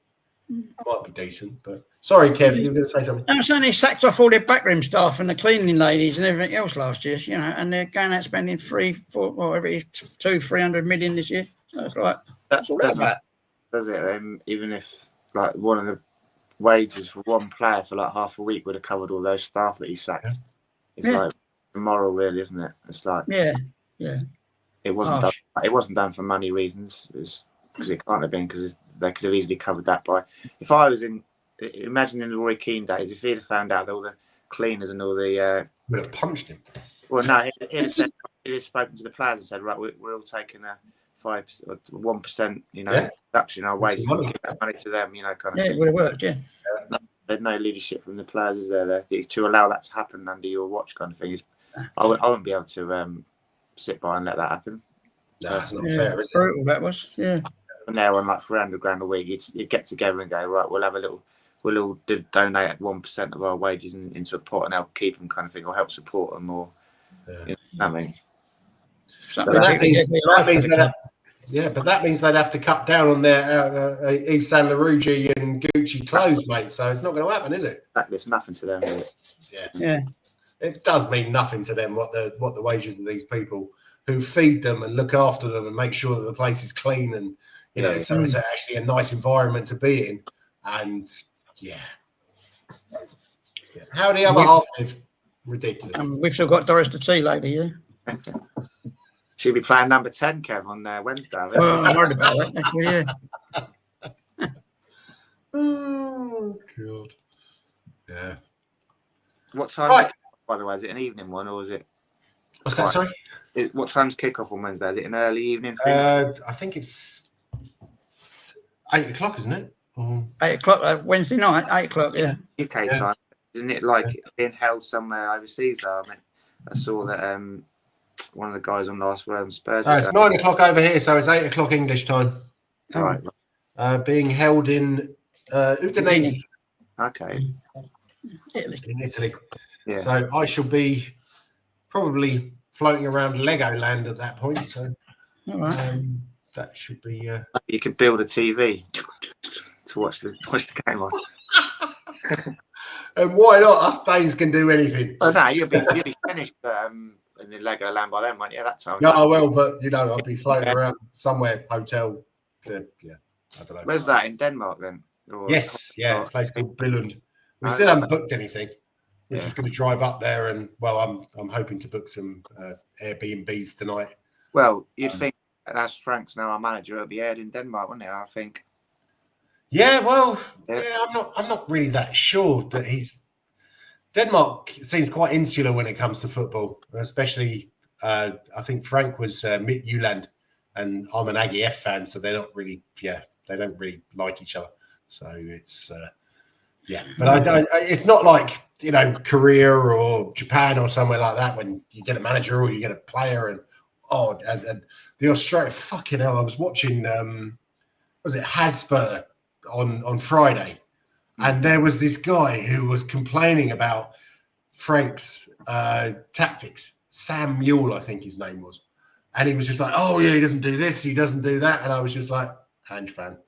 decent, but sorry, Kev, you were going to say something. I'm saying they sacked off all their backroom staff and the cleaning ladies and everything else last year, you know, and they're going out spending 300 million this year. So it's like that's all about. Does it? Even if like one of the wages for one player for like half a week would have covered all those staff that he sacked. It's like immoral, really, isn't it? It's like it wasn't done. It wasn't done for money reasons. It was because it can't have been, because they could have easily covered that by. If I was imagine in the Roy Keane days, if he'd have found out that all the cleaners and all the would have punched him. Well, no, he'd have spoken to the players and said, right, we're all taking a 5% or 1%, reduction in our wage. Give that money to them, kind of. Yeah, it would have worked. Yeah. There's no leadership from the players, is there? To allow that to happen under your watch, kind of thing. I wouldn't be able to sit by and let that happen. No, that's not fair, is it? Brutal, that was. Yeah. And they're on like $300,000 a week. You'd get together and go, right, we'll all donate 1% of our wages into a pot and help keep them, kind of thing, or help support them, or I mean. That means they'd have to cut down on their Yves Saint Laurent and Gucci clothes, mate. So it's not going to happen, is it? It's nothing to them. Yeah. It does mean nothing to them what the wages of these people who feed them and look after them and make sure that the place is clean and so it's actually a nice environment to be in. And how the other half live? Ridiculous. We've still got Doris the tea lady, yeah. She'll be playing number 10, Kev, on Wednesday. Well, I'm worried about that. Actually, yeah. Oh, God. Yeah. What time, by the way? Is it an evening one, or is it? What's that, sorry? What time's kick-off on Wednesday? Is it an early evening thing? I think it's 8 o'clock, isn't it? 8 o'clock, Wednesday night, 8 o'clock, yeah. UK time. Isn't it like being held somewhere overseas, though? I mean, I saw that one of the guys on Last Word on Spurs. It's 9 o'clock over here, so it's 8 o'clock English time. All right. Being held in Udinese. Okay. In Italy. Yeah. So I shall be probably floating around Legoland at that point. So all right. that should be. You could build a TV to to watch the game on. And why not? Us Danes can do anything. Oh no, you'll be finished in the Lego land by then, won't you? That time. No, I will, but I'll be floating around somewhere, hotel. I don't know. Where's that in Denmark then? Or, Yes, a place called Billund. We Oh, still haven't booked anything. We're Yeah. just going to drive up there, and I'm hoping to book some Airbnbs tonight. Well, you'd think, as Frank's now our manager, it'll be aired in Denmark, wouldn't it? I think. Yeah, well, Yeah. I'm not really that sure that Denmark seems quite insular when it comes to football, especially I think Frank was Midtjylland, and I'm an AGF fan, so they don't really like each other. So it's but it's not like Korea or Japan or somewhere like that when you get a manager or you get a player and the Australia, fucking hell, I was watching was it Hasper on Friday, and there was this guy who was complaining about Frank's tactics. Sam Mule, I think his name was, and he was just like, "Oh yeah, he doesn't do this, he doesn't do that," and I was just like, "Ange fan."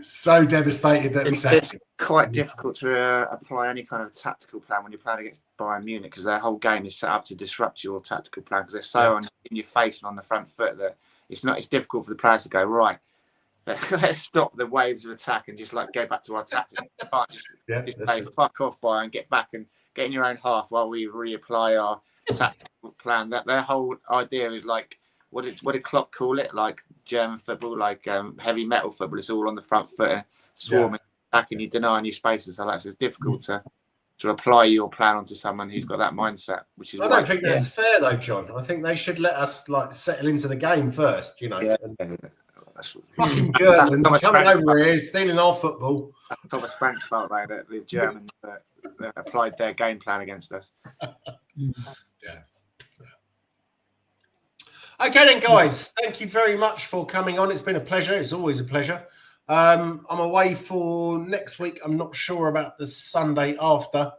So devastated that we sacked It's him. quite difficult to apply any kind of tactical plan when you're playing against Bayern Munich because their whole game is set up to disrupt your tactical plan because they're so in your face and on the front foot that it's difficult for the players to go, right, let's stop the waves of attack and just go back to our tactics. Just say fuck off, Bayern, get back and get in your own half while we reapply our tactical plan. That their whole idea is what did Klopp call it? Like German football, heavy metal football. It's all on the front foot, swarming, attacking you, denying you spaces. So it's difficult to apply your plan onto someone who's got that mindset. Which is I don't think that's fair though, John. I think they should let us settle into the game first. Fucking Germans coming over here, stealing our football. Thomas Frank's fault, though, that the Germans applied their game plan against us. Okay then, guys. Thank you very much for coming on. It's been a pleasure. It's always a pleasure. I'm away for next week. I'm not sure about the Sunday after.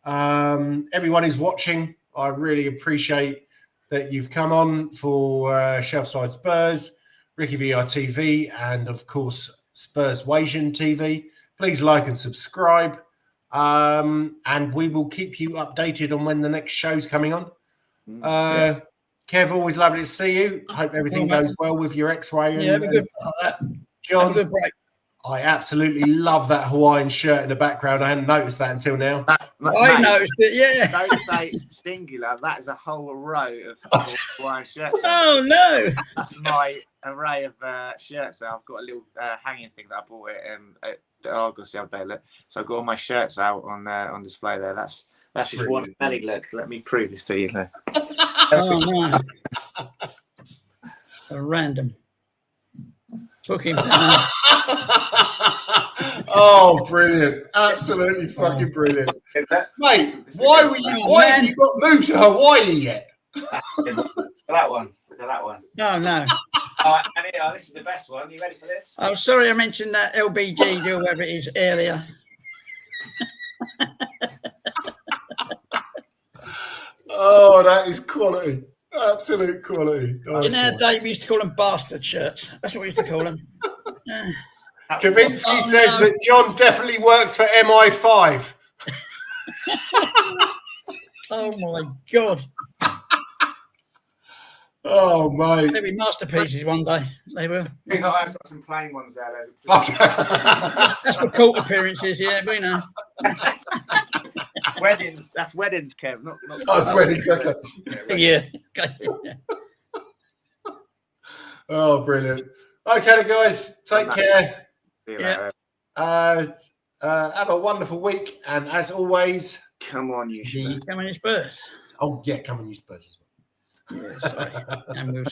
Everyone who's watching, I really appreciate that you've come on for Shelfside Spurs, RickyVilla TV, and of course Spurs Wasian TV. Please like and subscribe, and we will keep you updated on when the next show's coming on. Kev, always lovely to see you. Hope everything goes well with your X-ray. Have a good John, have a good break. I absolutely love that Hawaiian shirt in the background. I hadn't noticed that until now. I noticed it, yeah. Don't say singular. That is a whole row of Hawaiian shirts. Oh, no. That's my array of shirts. I've got a little hanging thing that I bought at the Argos the other day. So I've got all my shirts out on display there. That's just one belly look. Let me prove this to you. Oh, no. A random. Booking. Oh, brilliant. Absolutely fucking brilliant. Mate, why have you got moved to Hawaii yet? Look at that one. Oh, no. And this is the best one. You ready for this? I'm sorry I mentioned that LBG or whatever it is earlier. Oh, that is quality. Absolute quality. Oh, in our day, we used to call them bastard shirts. That's what we used to call them. Kavinsky says that John definitely works for MI5. Oh, my God. Oh, mate. They'll be masterpieces one day. They will. I've got some plain ones there. That's for court appearances, yeah, we know. Weddings. That's weddings, Kev. Not That's weddings, okay. Yeah. Oh, brilliant. Okay, then, guys. Take care. Yeah. Have a wonderful week. And as always, come on, you Spurs. Come on, you Spurs. Oh, yeah, come on, you Spurs as well. Yeah, sorry. And we'll